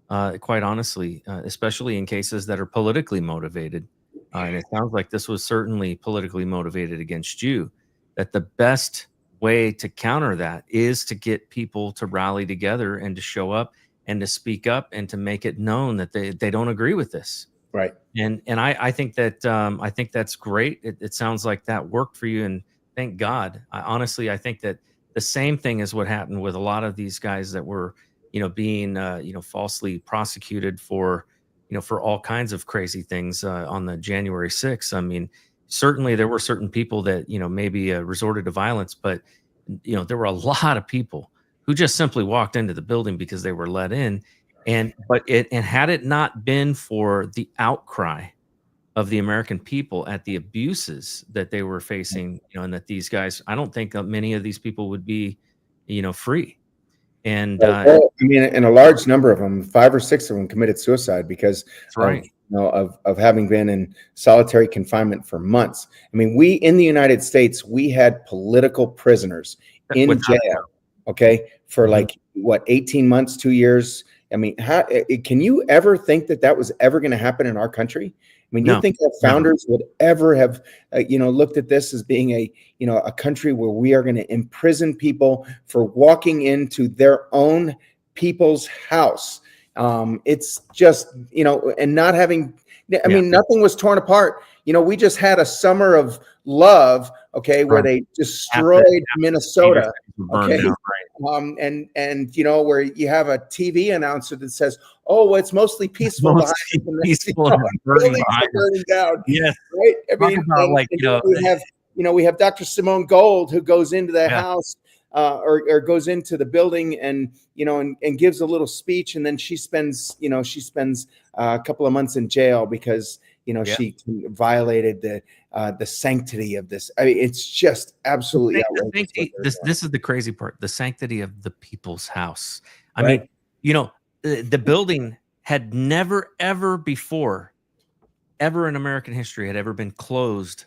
quite honestly, especially in cases that are politically motivated. And it sounds like this was certainly politically motivated against you, that the best way to counter that is to get people to rally together and to show up and to speak up and to make it known that they don't agree with this. right. And I think that I think that's great. It sounds like that worked for you, and thank God. Honestly, I think that the same thing is what happened with a lot of these guys that were, you know, being you know, falsely prosecuted for, you know, for all kinds of crazy things on the January 6th. I mean, certainly there were certain people that, you know, maybe resorted to violence, but, you know, there were a lot of people who just simply walked into the building because they were let in. And had it not been for the outcry of the American people at the abuses that they were facing, you know, and that these guys, I don't think many of these people would be, you know, free. And well, I mean, and a large number of them, 5 or 6 of them, committed suicide because right. you know, of having been in solitary confinement for months. I mean, we in the United States, we had political prisoners in jail, okay, for like what, 18 months, 2 years. I mean, how can you ever think that was ever going to happen in our country? I mean, you think that founders would ever have, you know, looked at this as being a, you know, a country where we are going to imprison people for walking into their own people's house? It's just, you know, and not having, I mean, nothing was torn apart. You know, we just had a summer of love, okay, where they destroyed Minnesota, okay, and you know, where you have a TV announcer that says, "Oh, well, it's mostly peaceful, peaceful, buildings are burning down." Yes, right. I mean, we have Dr. Simone Gold, who goes into the house. Or goes into the building and, you know, and gives a little speech, and then she spends a couple of months in jail because, you know, she violated the sanctity of this. I mean, it's just absolutely outrageous. This is the crazy part: the sanctity of the people's house. I mean, you know, the building had never, ever before, ever in American history, had ever been closed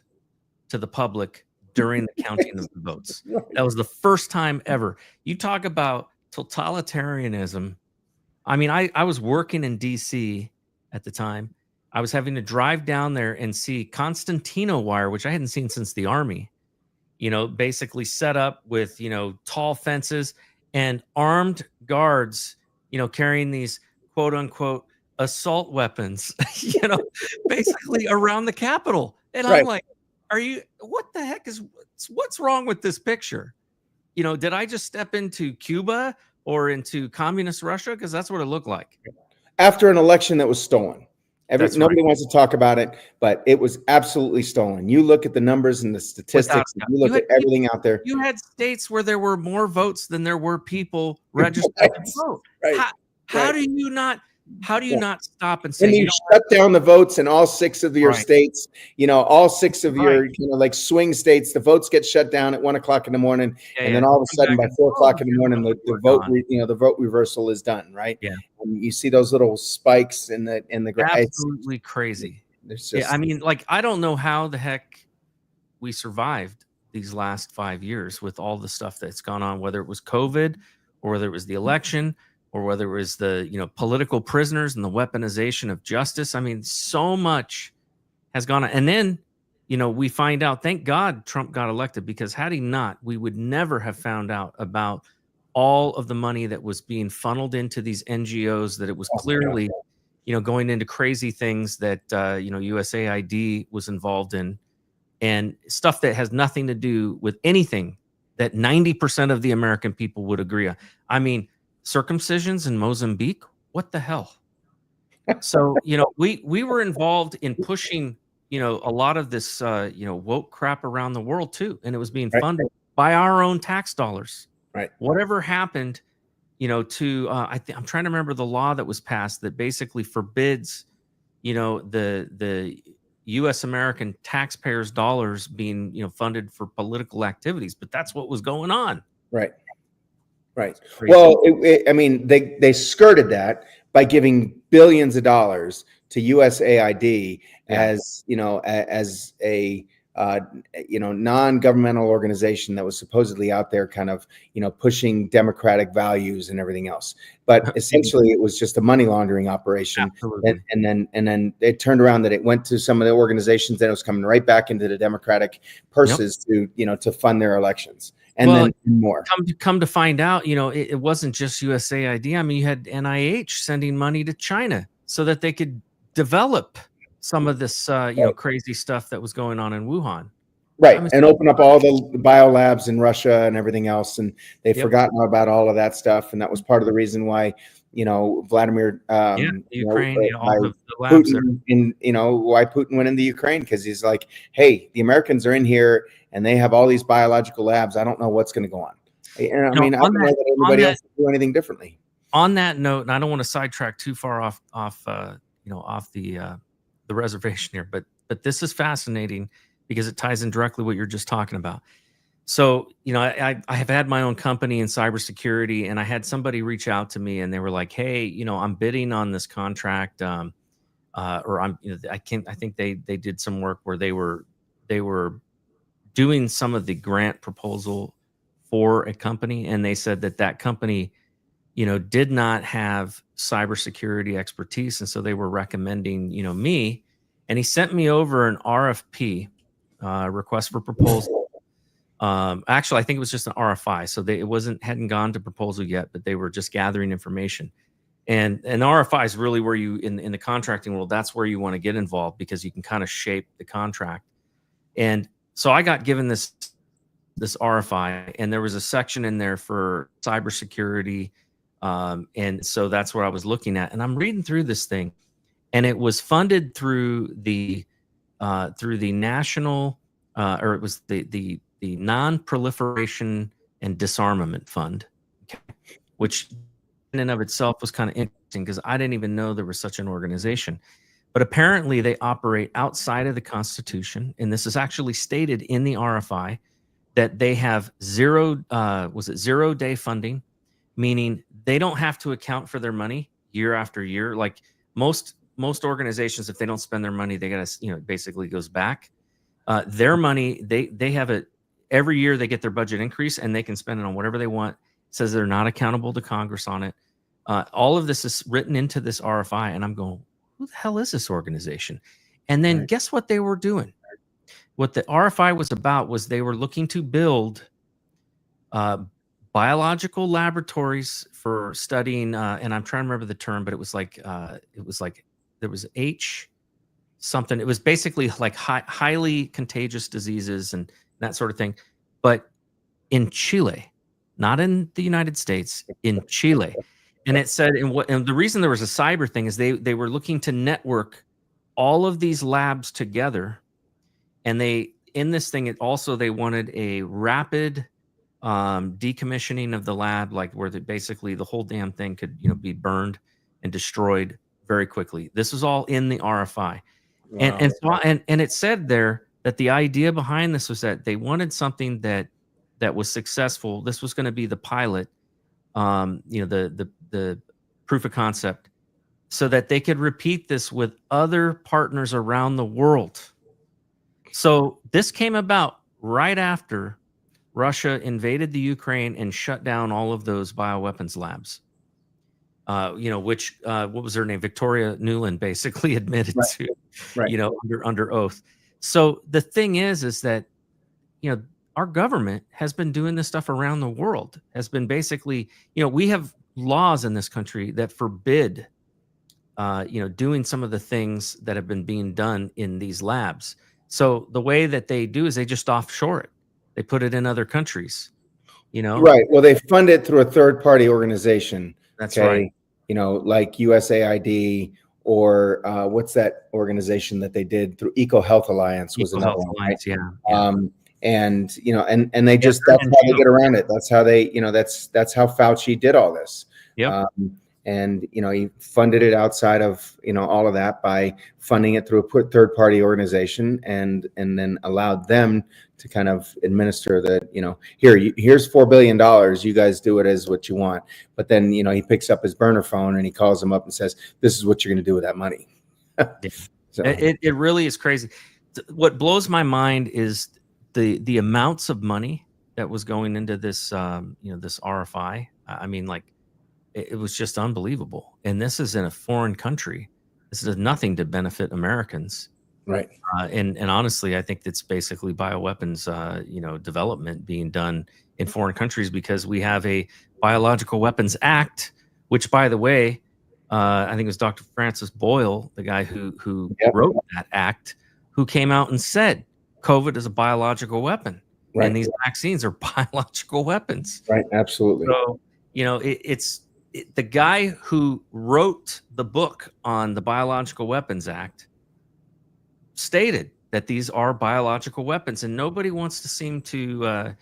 to the public during the counting of the votes. That was the first time ever. You talk about totalitarianism. I mean, I was working in DC at the time. I was having to drive down there and see Constantino wire, which I hadn't seen since the Army, you know, basically set up with, you know, tall fences and armed guards, you know, carrying these quote unquote assault weapons, you know, basically around the Capitol. And I'm like, what the heck what's wrong with this picture? You know, did I just step into Cuba or into communist Russia? Because that's what it looked like. After an election that was stolen. Nobody wants to talk about it, but it was absolutely stolen. You look at the numbers and the statistics, and you look at everything out there. You had states where there were more votes than there were people registered to vote. How do you not How do you not stop and say, And you you know shut down the votes in all 6 of your Right. states, all 6 of your, Right. like swing states, the votes get shut down at 1:00 in the morning. Yeah, And yeah. then all of a Come sudden back by and, 4:00 in the yeah, morning, the we're vote, gone. the vote reversal is done. Right. Yeah. And you see those little spikes in the Absolutely crazy. It's Yeah, just, I mean, like, I don't know how the heck we survived these last 5 years with all the stuff that's gone on, whether it was COVID or whether it was the election or whether it was the, political prisoners and the weaponization of justice. I mean, so much has gone on. And then, we find out, thank God Trump got elected, because had he not, we would never have found out about all of the money that was being funneled into these NGOs, that it was clearly, going into crazy things that, USAID was involved in, and stuff that has nothing to do with anything that 90% of the American people would agree on. I mean, circumcisions in Mozambique, what the hell? So, we were involved in pushing, a lot of this, woke crap around the world too. And it was being Right. funded by our own tax dollars. Right. Whatever happened, to, I'm trying to remember the law that was passed that basically forbids, the U.S. American taxpayers' dollars being, funded for political activities. But that's what was going on. Right. Right. Crazy. Well, I mean, they skirted that by giving billions of dollars to USAID as a non-governmental organization that was supposedly out there kind of, pushing democratic values and everything else. But essentially it was just a money laundering operation. Absolutely. And then it turned around that it went to some of the organizations that it was coming right back into the Democratic purses to fund their elections. And then more. Come to find out, it wasn't just USAID. I mean, you had NIH sending money to China so that they could develop some of this, crazy stuff that was going on in Wuhan. Right. And open up all the biolabs in Russia and everything else. And they've forgotten about all of that stuff. And that was part of the reason why, Vladimir, Ukraine, all the labs Putin, why Putin went into Ukraine, because he's like, hey, the Americans are in here and they have all these biological labs. I don't know what's going to go on. And I don't know that anybody else will do anything differently. On that note, and I don't want to sidetrack too far off the reservation here, but this is fascinating because it ties in directly what you're just talking about. So, I have had my own company in cybersecurity, and I had somebody reach out to me and they were like, hey, I'm bidding on this contract. Or I think they did some work where they were doing some of the grant proposal for a company. And they said that company, did not have cybersecurity expertise. And so they were recommending, me, and he sent me over an RFP, request for proposal. Actually, I think it was just an RFI. So it hadn't gone to proposal yet, but they were just gathering information. And an RFI is really where you, in the contracting world, that's where you want to get involved, because you can kind of shape the contract. And so I got given this RFI, and there was a section in there for cybersecurity. And so that's what I was looking at, and I'm reading through this thing, and it was funded through the national, or it was the Non-Proliferation and Disarmament Fund, which in and of itself was kind of interesting because I didn't even know there was such an organization. But apparently they operate outside of the Constitution, and this is actually stated in the RFI that they have zero-day funding, meaning they don't have to account for their money year after year. Like most organizations, if they don't spend their money, they got to, basically goes back. Their money, they have it every year. They get their budget increase and they can spend it on whatever they want. It says they're not accountable to Congress on it. All of this is written into this RFI, and I'm going, who the hell is this organization? And then guess what they were doing? What the RFI was about was they were looking to build biological laboratories for studying, and I'm trying to remember the term, but it was like there was H something. It was basically like highly contagious diseases and that sort of thing, but in Chile, not in the United States, in Chile. And it said, and the reason there was a cyber thing is they were looking to network all of these labs together. And in this thing, they wanted a rapid decommissioning of the lab, like where basically the whole damn thing could, be burned and destroyed very quickly. This was all in the RFI. Wow. And it said there that the idea behind this was that they wanted something that was successful. This was going to be the pilot, the proof of concept, so that they could repeat this with other partners around the world. So this came about right after Russia invaded the Ukraine and shut down all of those bioweapons labs. Which what was her name? Victoria Nuland basically admitted to, under oath. So the thing is that, our government has been doing this stuff around the world, has been basically, we have laws in this country that forbid, doing some of the things that have been being done in these labs. So the way that they do is they just offshore it. They put it in other countries, Right. Well, they fund it through a third-party organization. That's right. Like USAID or what's that organization that they did through EcoHealth Alliance was another one. Alliance, right? Yeah. And they just, that's how they get around it. That's how they, that's how Fauci did all this. Yep. And he funded it outside of all of that by funding it through a third-party organization, and then allowed them to kind of administer the here's $4 billion, you guys do it as what you want. But then he picks up his burner phone and he calls them up and says, this is what you're going to do with that money. So it really is crazy. What blows my mind is the amounts of money that was going into this this RFI. I mean, like, it was just unbelievable. And this is in a foreign country. This is nothing to benefit Americans. Right. And honestly, I think it's basically bioweapons, development being done in foreign countries, because we have a Biological Weapons Act, which, by the way, I think it was Dr. Francis Boyle, the guy who wrote that act, who came out and said COVID is a biological weapon. Right. And these vaccines are biological weapons. Right. Absolutely. So, the guy who wrote the book on the Biological Weapons Act stated that these are biological weapons, and nobody wants to seem to,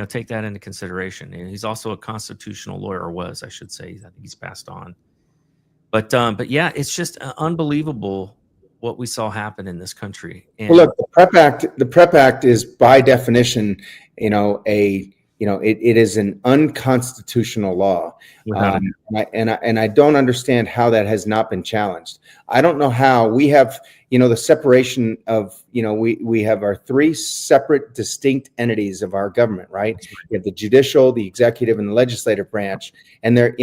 take that into consideration. And he's also a constitutional lawyer, or was, I should say. I think he's passed on. But yeah, it's just unbelievable what we saw happen in this country. And well, look, the PrEP Act is by definition, it is an unconstitutional law, and I don't understand how that has not been challenged. I don't know how we have, the separation of, we have our three separate, distinct entities of our government, right? We have the judicial, the executive, and the legislative branch, and they're,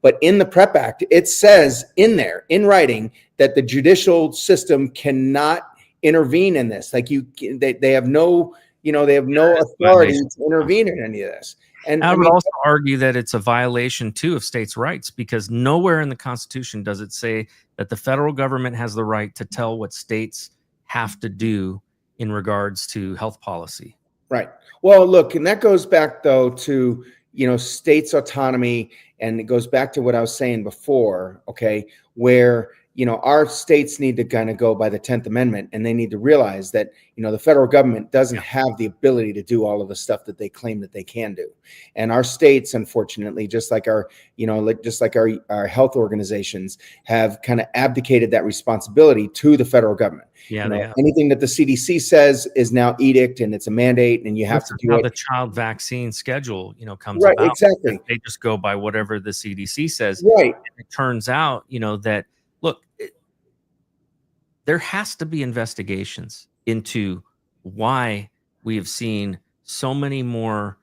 but in the PrEP Act, it says in there, in writing, that the judicial system cannot intervene in this. Like they have no. They have no authority to intervene in any of this. And I would also argue that it's a violation, too, of states' rights, because nowhere in the Constitution does it say that the federal government has the right to tell what states have to do in regards to health policy. Right. Well, look, and that goes back, though, to, states' autonomy. And it goes back to what I was saying before, okay, where our states need to kind of go by the 10th Amendment, and they need to realize that, the federal government doesn't have the ability to do all of the stuff that they claim that they can do. And our states, unfortunately, just like our health organizations, have kind of abdicated that responsibility to the federal government. Yeah, anything that the CDC says is now edict, and it's a mandate, and you have to do how it. The child vaccine schedule, comes right, about. exactly. They just go by whatever the CDC says. Right. And it turns out, that, look, there has to be investigations into why we have seen so many more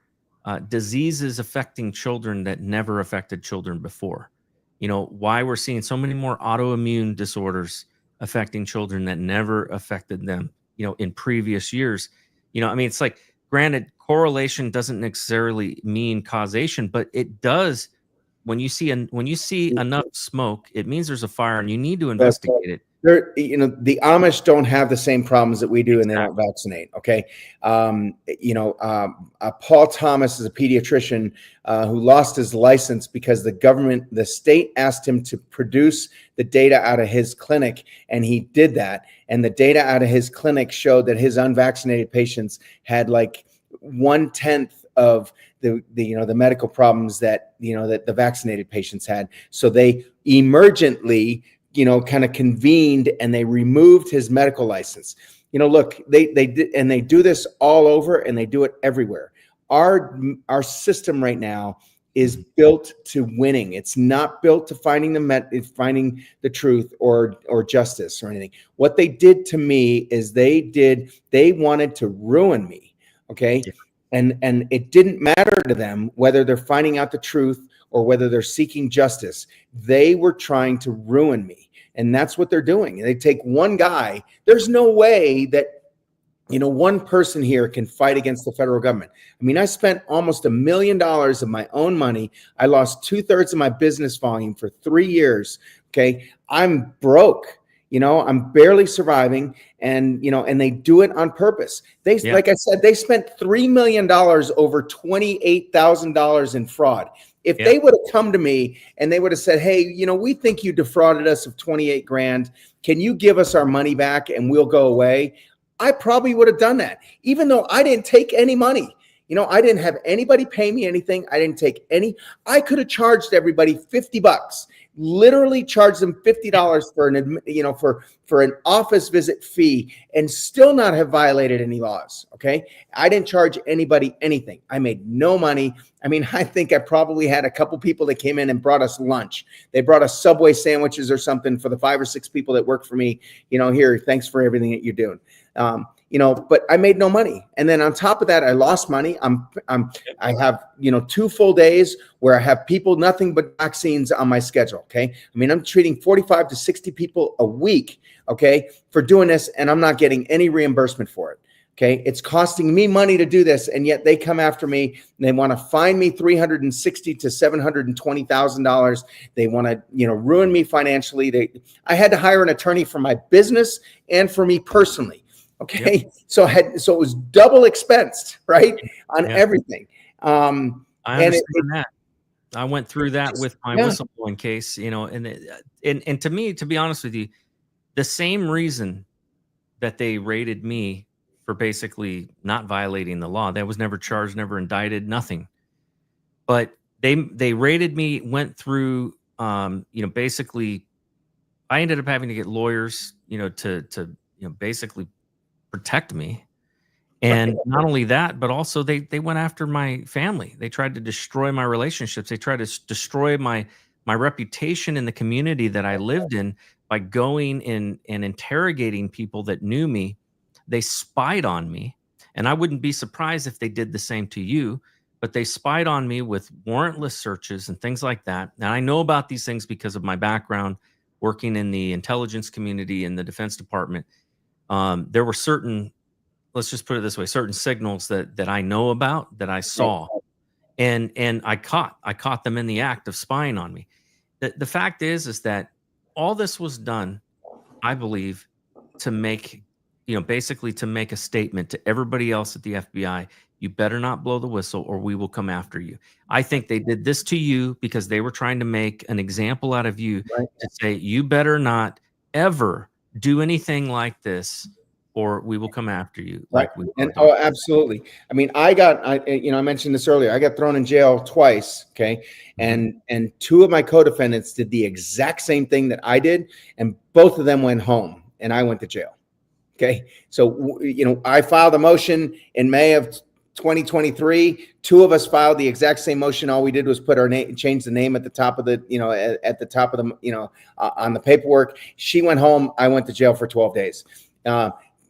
diseases affecting children that never affected children before. Why we're seeing so many more autoimmune disorders affecting children that never affected them, in previous years. It's like, granted, correlation doesn't necessarily mean causation, but it does. When you see enough smoke, it means there's a fire, and you need to investigate it. The Amish don't have the same problems that we do, and they don't vaccinate. Okay. Paul Thomas is a pediatrician who lost his license because the state asked him to produce the data out of his clinic, and he did that. And the data out of his clinic showed that his unvaccinated patients had like 1/10 of the medical problems that the vaccinated patients had. So they emergently, kind of convened, and they removed his medical license. Look, they did, and they do this all over, and they do it everywhere. Our system right now is built to winning. It's not built to finding the truth or justice or anything. What they did to me is they wanted to ruin me. Okay. Yeah. And it didn't matter to them whether they're finding out the truth or whether they're seeking justice. They were trying to ruin me. And that's what they're doing. They take one guy. There's no way that one person here can fight against the federal government. I mean, I spent almost $1 million of my own money. I lost 2/3 of my business volume for 3 years. Okay. I'm broke. I'm barely surviving, and they do it on purpose. Like I said, they spent $3 million over $28,000 in fraud. If they would have come to me and they would have said, hey, we think you defrauded us of 28 grand. Can you give us our money back and we'll go away? I probably would have done that, even though I didn't take any money. I didn't have anybody pay me anything. I didn't take any. I could have charged everybody $50, literally charged them $50 for an office visit fee, and still not have violated any laws. Okay. I didn't charge anybody anything. I made no money. I mean, I think I probably had a couple people that came in and brought us lunch. They brought us Subway sandwiches or something for the 5 or 6 people that work for me. Here, thanks for everything that you're doing. But I made no money. And then on top of that, I lost money. I have, 2 full days where I have people, nothing but vaccines on my schedule. Okay. I mean, I'm treating 45 to 60 people a week. Okay. For doing this. And I'm not getting any reimbursement for it. Okay. It's costing me money to do this. And yet they come after me and they want to fine me $360,000 to $720,000. They want to, ruin me financially. I had to hire an attorney for my business and for me personally. Okay. Yep. So it was double expensed, right? On everything. I understand that. I went through that with my whistleblowing case, and to me, to be honest with you, the same reason that they raided me for basically not violating the law, that was never charged, never indicted, nothing. But they raided me, went through, basically, I ended up having to get lawyers, to basically protect me. And not only that, but also they went after my family. They tried to destroy my relationships. They tried to destroy my reputation in the community that I lived in by going in and interrogating people that knew me. They spied on me, and I wouldn't be surprised if they did the same to you, but they spied on me with warrantless searches and things like that. And I know about these things because of my background working in the intelligence community in the Defense Department. There were certain, let's just put it this way, certain signals that I know about, that I saw, and I caught them in the act of spying on me. The fact is that all this was done, I believe, to make, basically to make a statement to everybody else at the FBI: you better not blow the whistle or we will come after you. I think they did this to you because they were trying to make an example out of you, to say, you better not ever do anything like this or we will come after you. Right. Absolutely. I mean, I mentioned this earlier. I got thrown in jail twice. Okay. And 2 of my co-defendants did the exact same thing that I did. And both of them went home and I went to jail. Okay. So, I filed a motion in May of 2023. 2 of us filed the exact same motion. All we did was put our name, change the name at the top of the, at the top of the, on the paperwork. She went home. I went to jail for 12 days.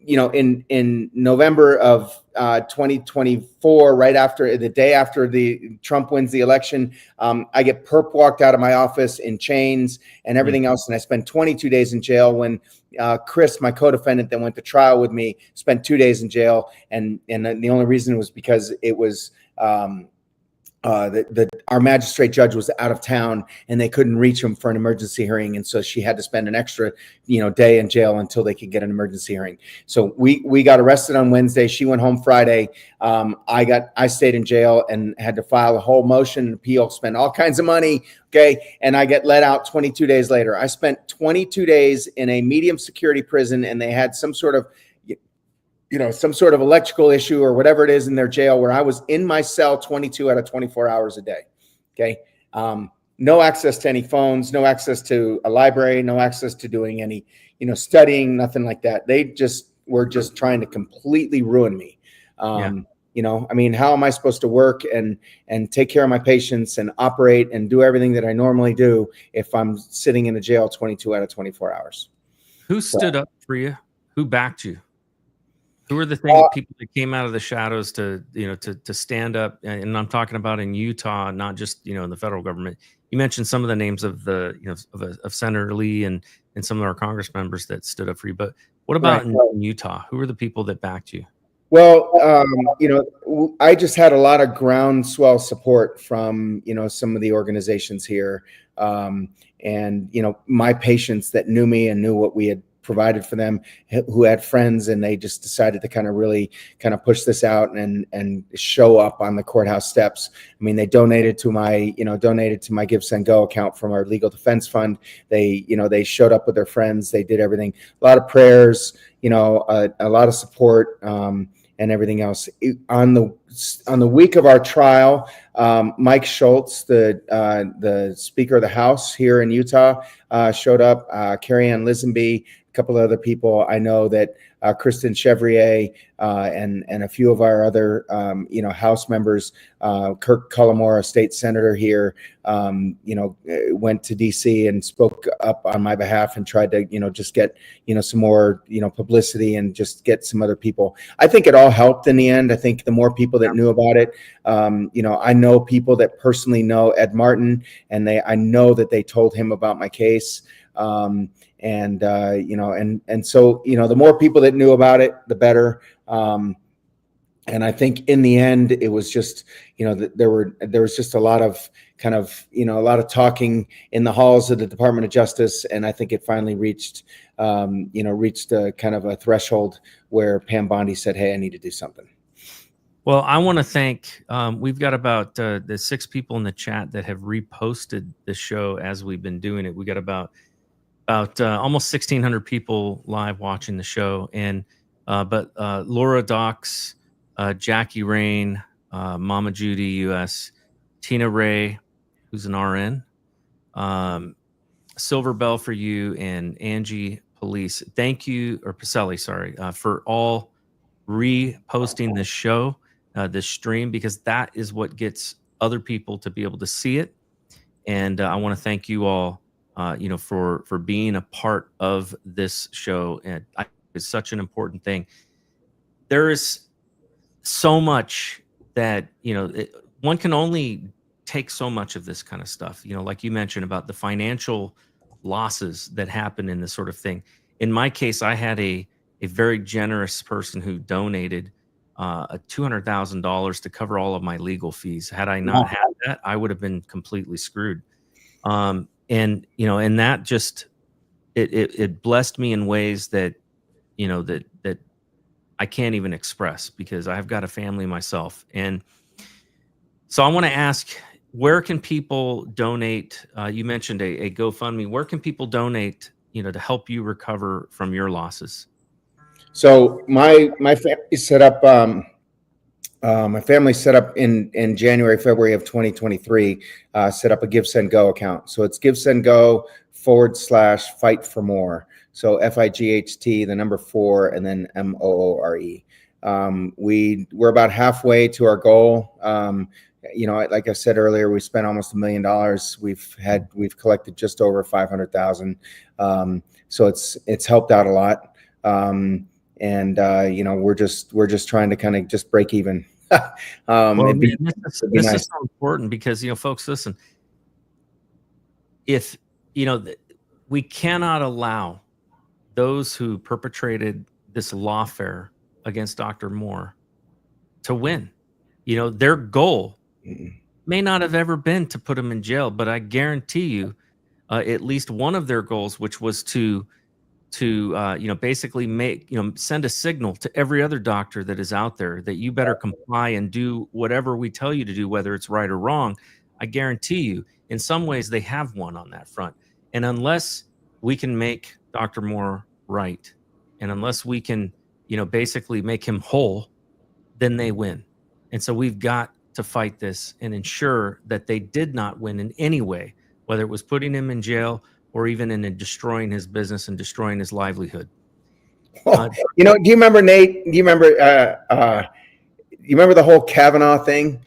In November of 2024, right after the day after the Trump wins the election, I get perp walked out of my office in chains and everything else. And I spent 22 days in jail when Chris, my co-defendant that went to trial with me, spent 2 days in jail. And the only reason was because it was our magistrate judge was out of town and they couldn't reach him for an emergency hearing. And so she had to spend an extra, day in jail until they could get an emergency hearing. So we got arrested on Wednesday. She went home Friday. I stayed in jail and had to file a whole motion appeal, spend all kinds of money. Okay. And I get let out 22 days later. I spent 22 days in a medium security prison, and they had some sort of electrical issue or whatever it is in their jail, where I was in my cell 22 out of 24 hours a day. Okay. no access to any phones, no access to a library, no access to doing any, studying, nothing like that. They just were just trying to completely ruin me. I mean, how am I supposed to work and take care of my patients and operate and do everything that I normally do if I'm sitting in a jail 22 out of 24 hours? Who stood up for you? Who backed you? Who are the people that came out of the shadows to stand up? And I'm talking about in Utah, not just, in the federal government. You mentioned some of the names of of Senator Lee and some of our Congress members that stood up for you. But what about in Utah? Who are the people that backed you? Well, I just had a lot of groundswell support from, some of the organizations here. And, my patients that knew me and knew what we had provided for them, who had friends, and they just decided to really push this out and show up on the courthouse steps. I mean, they donated to my Give, Send, Go account from our legal defense fund. They showed up with their friends. They did everything, a lot of prayers, a lot of support, and everything else. On the week of our trial, Mike Schultz, the Speaker of the House here in Utah, showed up. Carrie Ann Lisenby, a couple of other people I know, that Kristen Chevrier, and a few of our other House members. Kirk Moore, a state senator here, went to DC and spoke up on my behalf and tried to just get some more publicity and just get some other people. I think it all helped in the end. I think the more people that knew about it, I know people that personally know Ed Martin, and I know that they told him about my case. So the more people that knew about it, the better. And I think in the end, it was just, there was just a lot of a lot of talking in the halls of the Department of Justice. And I think it finally reached a kind of a threshold where Pam Bondi said, "Hey, I need to do something." Well, I want to thank, we've got about the 6 people in the chat that have reposted the show as we've been doing it. We got about almost 1,600 people live watching the show. And, but Laura Docs, Jackie Rain, Mama Judy US, Tina Ray, who's an RN, Silver Bell for you, and Angie Police. Thank you, or Pacelli, sorry, for all reposting this show, this stream, because that is what gets other people to be able to see it. And I want to thank you all, for being a part of this show. And it's such an important thing. There is so much that, one can only take so much of this kind of stuff, like you mentioned about the financial losses that happen in this sort of thing. In my case, I had a very generous person who donated $200,000 to cover all of my legal fees. Had I not had that, I would have been completely screwed. And that just, it blessed me in ways that, that I can't even express, because I've got a family myself. And so I want to ask, where can people donate? You mentioned a GoFundMe. Where can people donate, to help you recover from your losses? So my family set up. My family set up in January, February of 2023. Set up a Give, Send, Go account. So it's Give, Send, Go /Fight for More. So FIGHT, the number 4, and then MOORE. We're about halfway to our goal. Like I said earlier, we spent almost $1 million. We've collected just over 500,000. So it's helped out a lot. We're just trying to kind of just break even. This is so important, because, folks, listen, if, we cannot allow those who perpetrated this lawfare against Dr. Moore to win. Their goal may not have ever been to put him in jail, but I guarantee you, at least one of their goals, which was to basically send a signal to every other doctor that is out there that you better comply and do whatever we tell you to do, whether it's right or wrong. I guarantee you, in some ways, they have won on that front. And unless we can make Dr. Moore right, and unless we can, basically make him whole, then they win. And so we've got to fight this and ensure that they did not win in any way whether it was putting him in jail or even in destroying his business and destroying his livelihood. Do you remember, Nate? Do you remember? You remember the whole Kavanaugh thing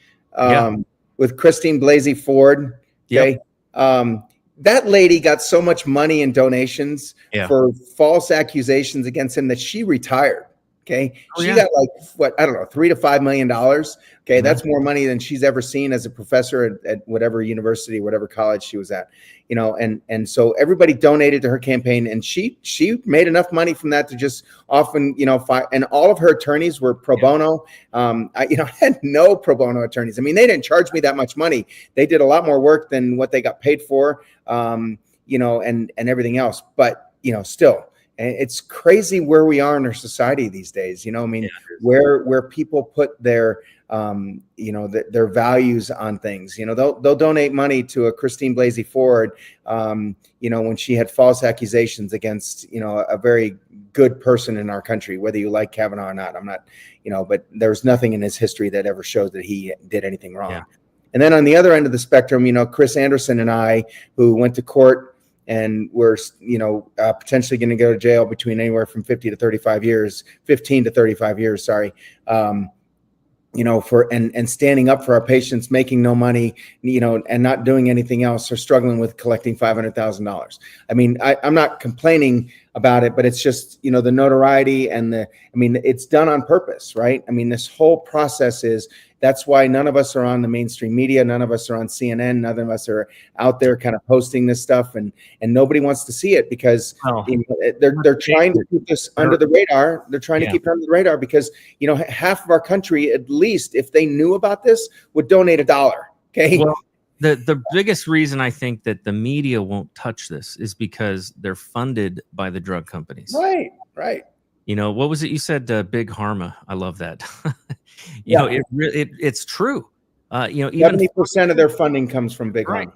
with Christine Blasey Ford? Okay, that lady got so much money in donations for false accusations against him that she retired. Okay, she got like I don't know, $3 to $5 million. Okay, that's more money than she's ever seen as a professor at whatever university, whatever college she was at. And so everybody donated to her campaign, and she made enough money from that to just often, and all of her attorneys were pro bono. I had no pro bono attorneys. I mean, they didn't charge me that much money. They did a lot more work than what they got paid for, and everything else. But, still, it's crazy where we are in our society these days. Where people put their their values on things. They'll donate money to a Christine Blasey Ford, when she had false accusations against, a very good person in our country, whether you like Kavanaugh or not. I'm not, but there's nothing in his history that ever showed that he did anything wrong. Yeah. And then on the other end of the spectrum, Chris Anderson and I, who went to court and we're, potentially going to go to jail between anywhere from 15 to 35 years, sorry. For and standing up for our patients, making no money, and not doing anything else, or struggling with collecting $500,000. I mean, I'm not complaining about it, but it's just, the notoriety and it's done on purpose, right? I mean, this whole process that's why none of us are on the mainstream media. None of us are on CNN. None of us are out there kind of posting this stuff, and nobody wants to see it because they're trying to keep this under the radar. They're trying to keep it under the radar because, half of our country, at least if they knew about this, would donate $1. Okay. Well, the biggest reason I think that the media won't touch this is because they're funded by the drug companies. Right. What was it you said? Big Pharma. I love that. It's true. Even 70% of their funding comes from Big Pharma.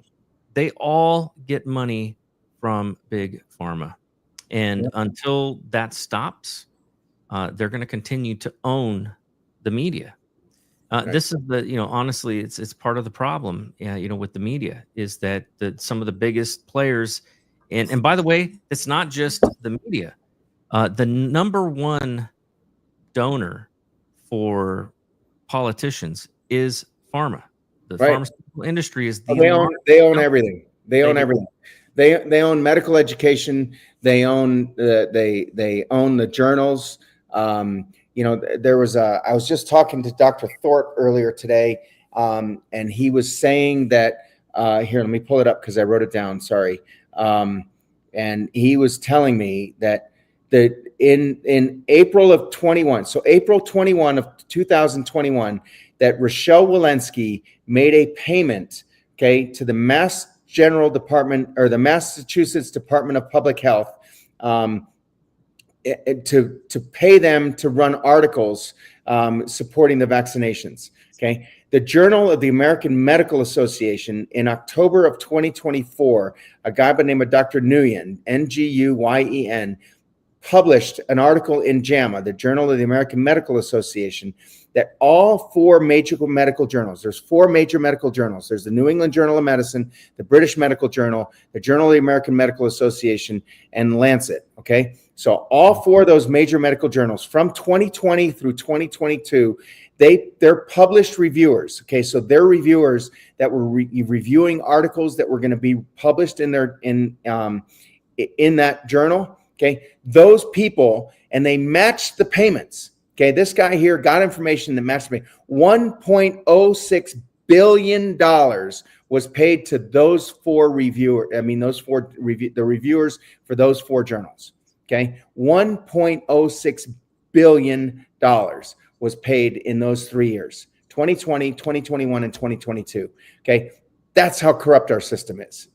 They all get money from Big Pharma, and until that stops, they're going to continue to own the media. This is honestly, it's part of the problem. With the media is that some of the biggest players, and by the way, it's not just the media. The number one donor for politicians is pharma. The pharmaceutical industry is they own everything. They own everything. They own medical education. They own they own the journals. There was I was just talking to Dr. Thorpe earlier today, and he was saying that here, let me pull it up because I wrote it down. Sorry. And he was telling me that in April of 21, so April 21 of 2021, that Rochelle Walensky made a payment, to the Mass General Department, or the Massachusetts Department of Public Health, to pay them to run articles supporting the vaccinations. Okay. The Journal of the American Medical Association, in October of 2024, a guy by the name of Dr. Nguyen, Nguyen, published an article in JAMA, the Journal of the American Medical Association, that all four major medical journals, there's four major medical journals. There's the New England Journal of Medicine, the British Medical Journal, the Journal of the American Medical Association, and Lancet. Okay. So all four of those major medical journals from 2020 through 2022, they're published reviewers. Okay. So they're reviewers that were reviewing articles that were going to be published in that journal. Okay. Those people, and they matched the payments. Okay. This guy here got information that matched me. $1.06 billion was paid to those four reviewers. The reviewers for those four journals. Okay. $1.06 billion was paid in those 3 years, 2020, 2021, and 2022. Okay. That's how corrupt our system is.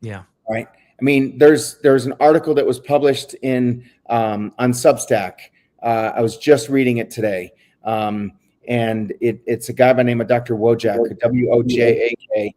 Yeah. All right. I mean, there's an article that was published on Substack. I was just reading it today. And it's a guy by the name of Dr. Wojak, W-O-J-A-K.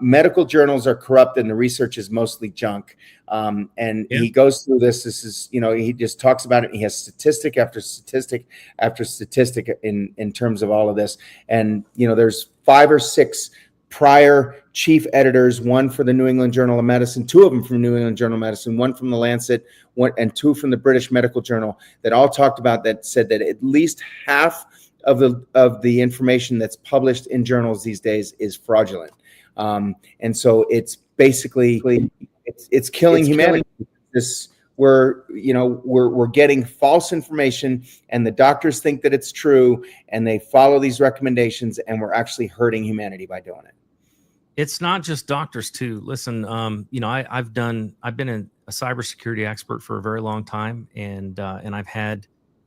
Medical journals are corrupt and the research is mostly junk. He goes through this. This is, he just talks about it. He has statistic after statistic after statistic in terms of all of this. And, there's 5 or 6 prior chief editors, one for the New England Journal of Medicine, two of them from New England Journal of Medicine, one from the Lancet, and two from the British Medical Journal, that all talked about that, said that at least half of the information that's published in journals these days is fraudulent. And so it's basically, it's killing humanity. We're getting false information, and the doctors think that it's true, and they follow these recommendations, and we're actually hurting humanity by doing it. It's not just doctors too. Listen, I've been a cybersecurity expert for a very long time, and I've had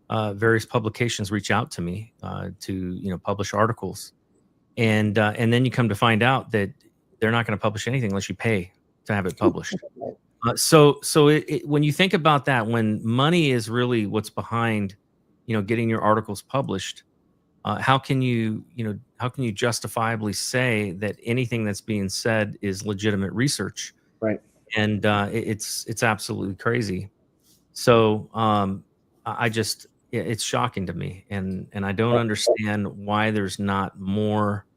various publications reach out to me to publish articles, and then you come to find out that they're not going to publish anything unless you pay to have it published. So when you think about that, when money is really what's behind, getting your articles published, how can you justifiably say that anything that's being said is legitimate research? Right. And it's absolutely crazy. So it's shocking to me, and I don't understand why there's not more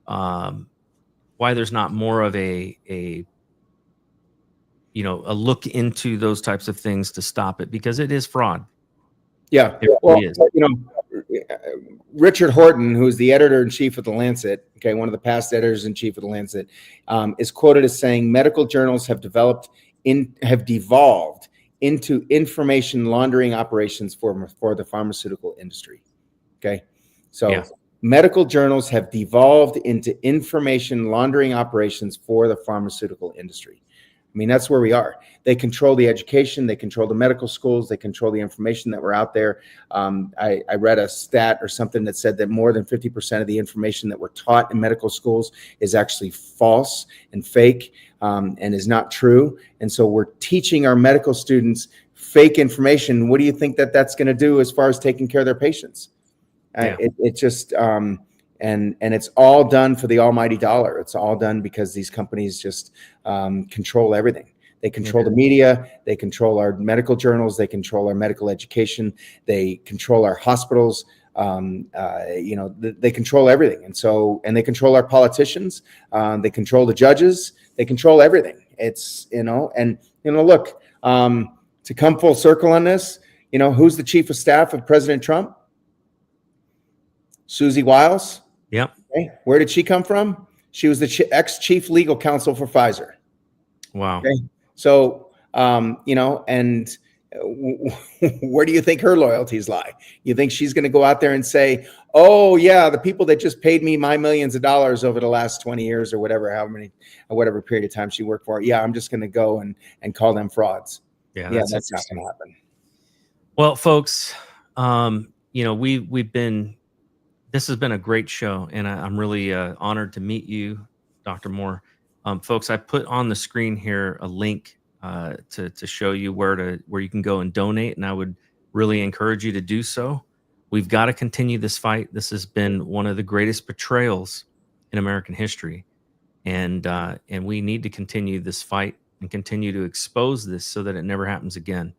of a look into those types of things to stop it, because it is fraud. Yeah. It is. Richard Horton, who's the editor-in-chief of the Lancet, one of the past editors-in-chief of the Lancet, is quoted as saying, medical journals have devolved into information laundering operations for the pharmaceutical industry. So yeah. Medical journals have devolved into information laundering operations for the pharmaceutical industry. I mean, that's where we are. They control the education. They control the medical schools. They control the information that we're out there. I read a stat or something that said that more than 50% of the information that we're taught in medical schools is actually false and fake, and is not true. And so we're teaching our medical students fake information. What do you think that that's going to do as far as taking care of their patients? Yeah. It just and it's all done for the almighty dollar. It's all done because these companies just control everything. They control the media. They control our medical journals. They control our medical education. They control our hospitals. They control everything. And they control our politicians. They control the judges. They control everything. It's, look, to come full circle on this, who's the chief of staff of President Trump? Susie Wiles. Yep. Okay. Where did she come from? She was the ex-chief legal counsel for Pfizer. Wow. Okay. So, and where do you think her loyalties lie? You think she's going to go out there and say, oh yeah, the people that just paid me my millions of dollars over the last 20 years or whatever period of time she worked for. Yeah, I'm just going to go and call them frauds. Yeah, that's not going to happen. Well, folks, this has been a great show, and I'm really honored to meet you, Dr. Moore. Folks, I put on the screen here a link to show you where you can go and donate, and I would really encourage you to do so. We've got to continue this fight. This has been one of the greatest betrayals in American history, and we need to continue this fight and continue to expose this so that it never happens again.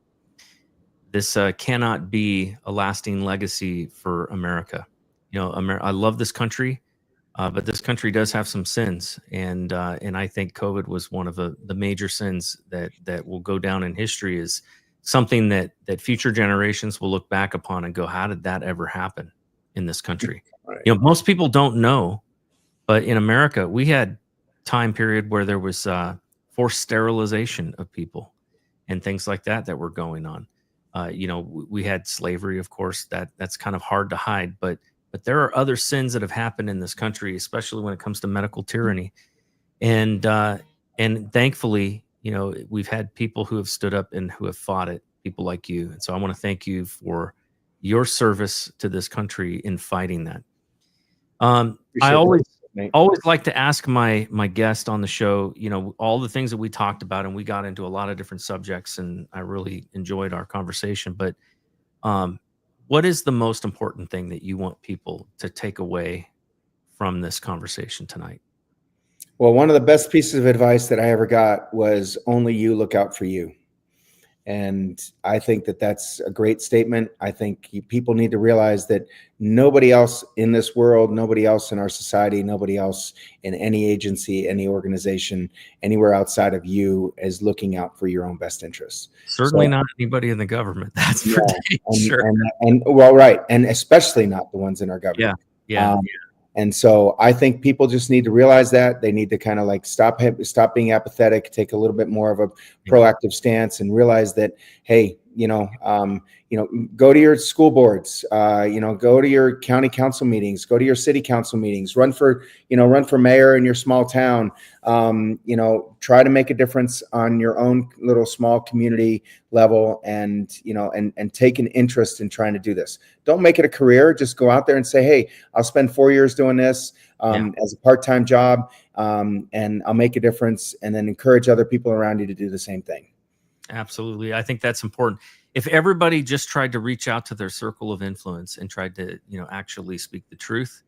This cannot be a lasting legacy for America. I love this country, but this country does have some sins, and I think COVID was one of the major sins that will go down in history as something that future generations will look back upon and go, how did that ever happen in this country? Right. Most people don't know, but in America, we had time period where there was forced sterilization of people and things like that were going on. We had slavery, of course, that's kind of hard to hide, but there are other sins that have happened in this country, especially when it comes to medical tyranny. And thankfully, we've had people who have stood up and who have fought it, people like you. And so I want to thank you for your service to this country in fighting that. I always like to ask my guest on the show, all the things that we talked about, and we got into a lot of different subjects, and I really enjoyed our conversation. But what is the most important thing that you want people to take away from this conversation tonight? Well, one of the best pieces of advice that I ever got was only you look out for you. And I think that that's a great statement. I think people need to realize that nobody else in this world, nobody else in our society, nobody else in any agency, any organization, anywhere outside of you is looking out for your own best interests. Certainly not anybody in the government. That's for dang sure. And well, right. And especially not the ones in our government. Yeah. And so I think people just need to realize that they need to kind of like stop being apathetic, take a little bit more of a proactive stance, and realize that, hey, go to your school boards, go to your county council meetings, go to your city council meetings, run for mayor in your small town, try to make a difference on your own little small community level, and take an interest in trying to do this. Don't make it a career. Just go out there and say, hey, I'll spend 4 years doing this as a part-time job, and I'll make a difference, and then encourage other people around you to do the same thing. Absolutely. I think that's important. If everybody just tried to reach out to their circle of influence and tried to, actually speak the truth,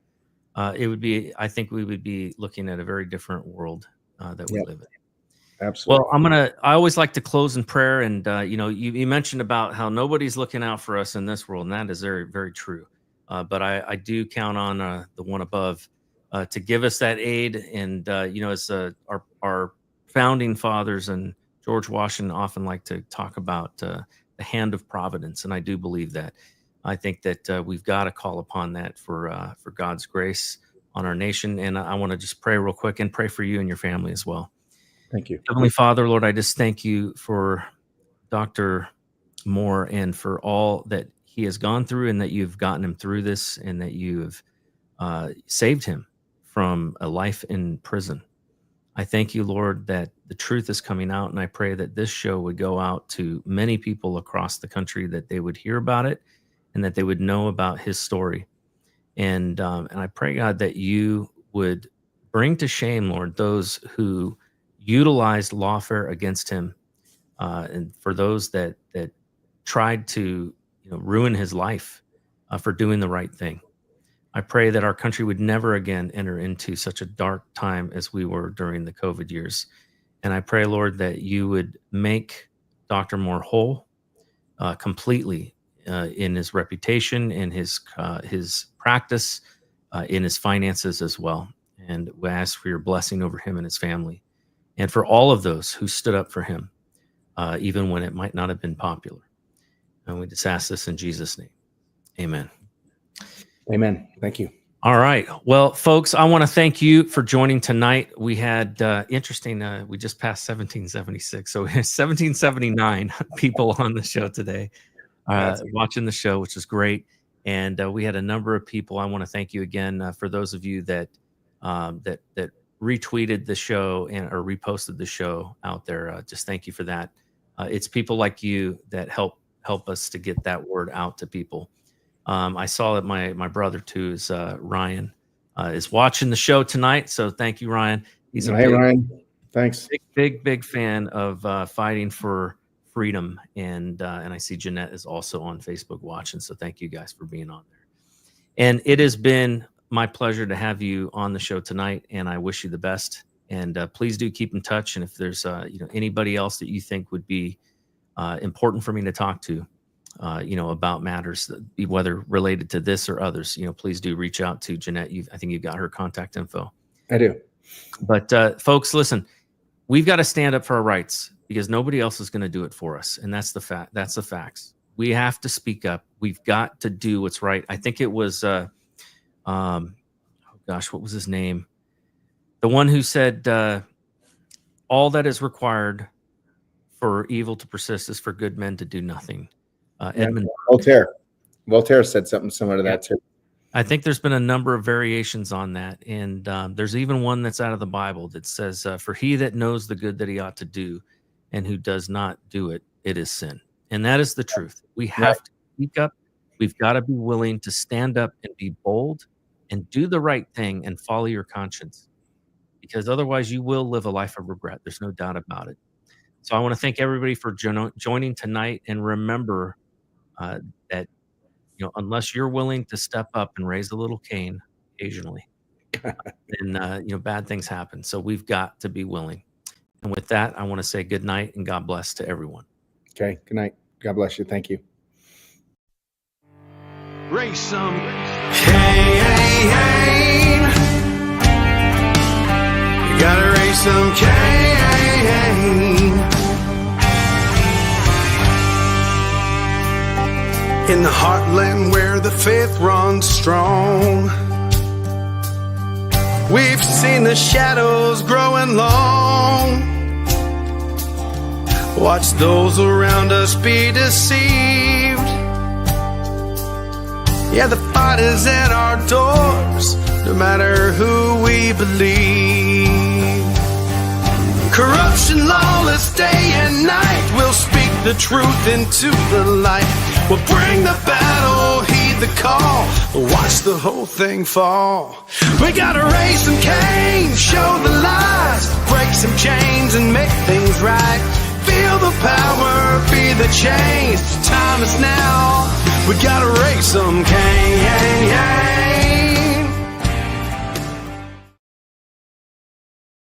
I think we would be looking at a very different world that we live in. Absolutely. Well, I always like to close in prayer. And, you mentioned about how nobody's looking out for us in this world. And that is very, very true. But I do count on the one above to give us that aid. And, as our founding fathers and George Washington often like to talk about the hand of providence. And I do believe that. I think that we've got to call upon that for God's grace on our nation. And I want to just pray real quick and pray for you and your family as well. Thank you. Heavenly Father, Lord, I just thank you for Dr. Moore and for all that he has gone through, and that you've gotten him through this, and that you have saved him from a life in prison. I thank you, Lord, that the truth is coming out, and I pray that this show would go out to many people across the country, that they would hear about it and that they would know about his story. And I pray, God, that you would bring to shame, Lord, those who utilized lawfare against him, and for those that tried to ruin his life for doing the right thing. I pray that our country would never again enter into such a dark time as we were during the COVID years. And I pray, Lord, that you would make Dr. Moore whole completely in his reputation, in his practice, in his finances as well. And we ask for your blessing over him and his family, and for all of those who stood up for him, even when it might not have been popular. And we just ask this in Jesus' name. Amen. Amen. Thank you. All right. Well, folks, I want to thank you for joining tonight. We had interesting, we just passed 1776. So 1779 people on the show today watching the show, which is great. And we had a number of people. I want to thank you again for those of you that retweeted the show or reposted the show out there. Just thank you for that. It's people like you that help us to get that word out to people. I saw that my brother too is Ryan is watching the show tonight. So thank you, Ryan. He's Ryan. Thanks. Big fan of fighting for freedom. And I see Jeanette is also on Facebook watching. So thank you guys for being on there. And it has been my pleasure to have you on the show tonight, and I wish you the best. And please do keep in touch. And if there's anybody else that you think would be important for me to talk to, about matters, whether related to this or others, please do reach out to Jeanette. I think you've got her contact info. I do. But folks, listen, we've got to stand up for our rights, because nobody else is going to do it for us. And that's the fact. That's the facts. We have to speak up. We've got to do what's right. I think it was, what was his name? The one who said, all that is required for evil to persist is for good men to do nothing. Edmund Voltaire said something similar to that too. I think there's been a number of variations on that. And there's even one that's out of the Bible that says, for he that knows the good that he ought to do and who does not do it, it is sin. And that is the truth. We have to speak up. We've got to be willing to stand up and be bold and do the right thing and follow your conscience, because otherwise you will live a life of regret. There's no doubt about it. So I want to thank everybody for joining tonight. And remember that, unless you're willing to step up and raise a little Cain occasionally, then, bad things happen. So we've got to be willing. And with that, I want to say good night and God bless to everyone. Okay. Good night. God bless you. Thank you. Raise some Cain. You gotta raise some Cain. In the heartland where the faith runs strong, we've seen the shadows growing long. Watch those around us be deceived. Yeah, the fight is at our doors, no matter who we believe. Corruption, lawless day and night, we'll speak the truth into the light. We'll bring the battle, heed the call, watch the whole thing fall. We gotta raise some Cain, show the lies, break some chains and make things right. Feel the power, be the change, time is now. We gotta raise some Cain.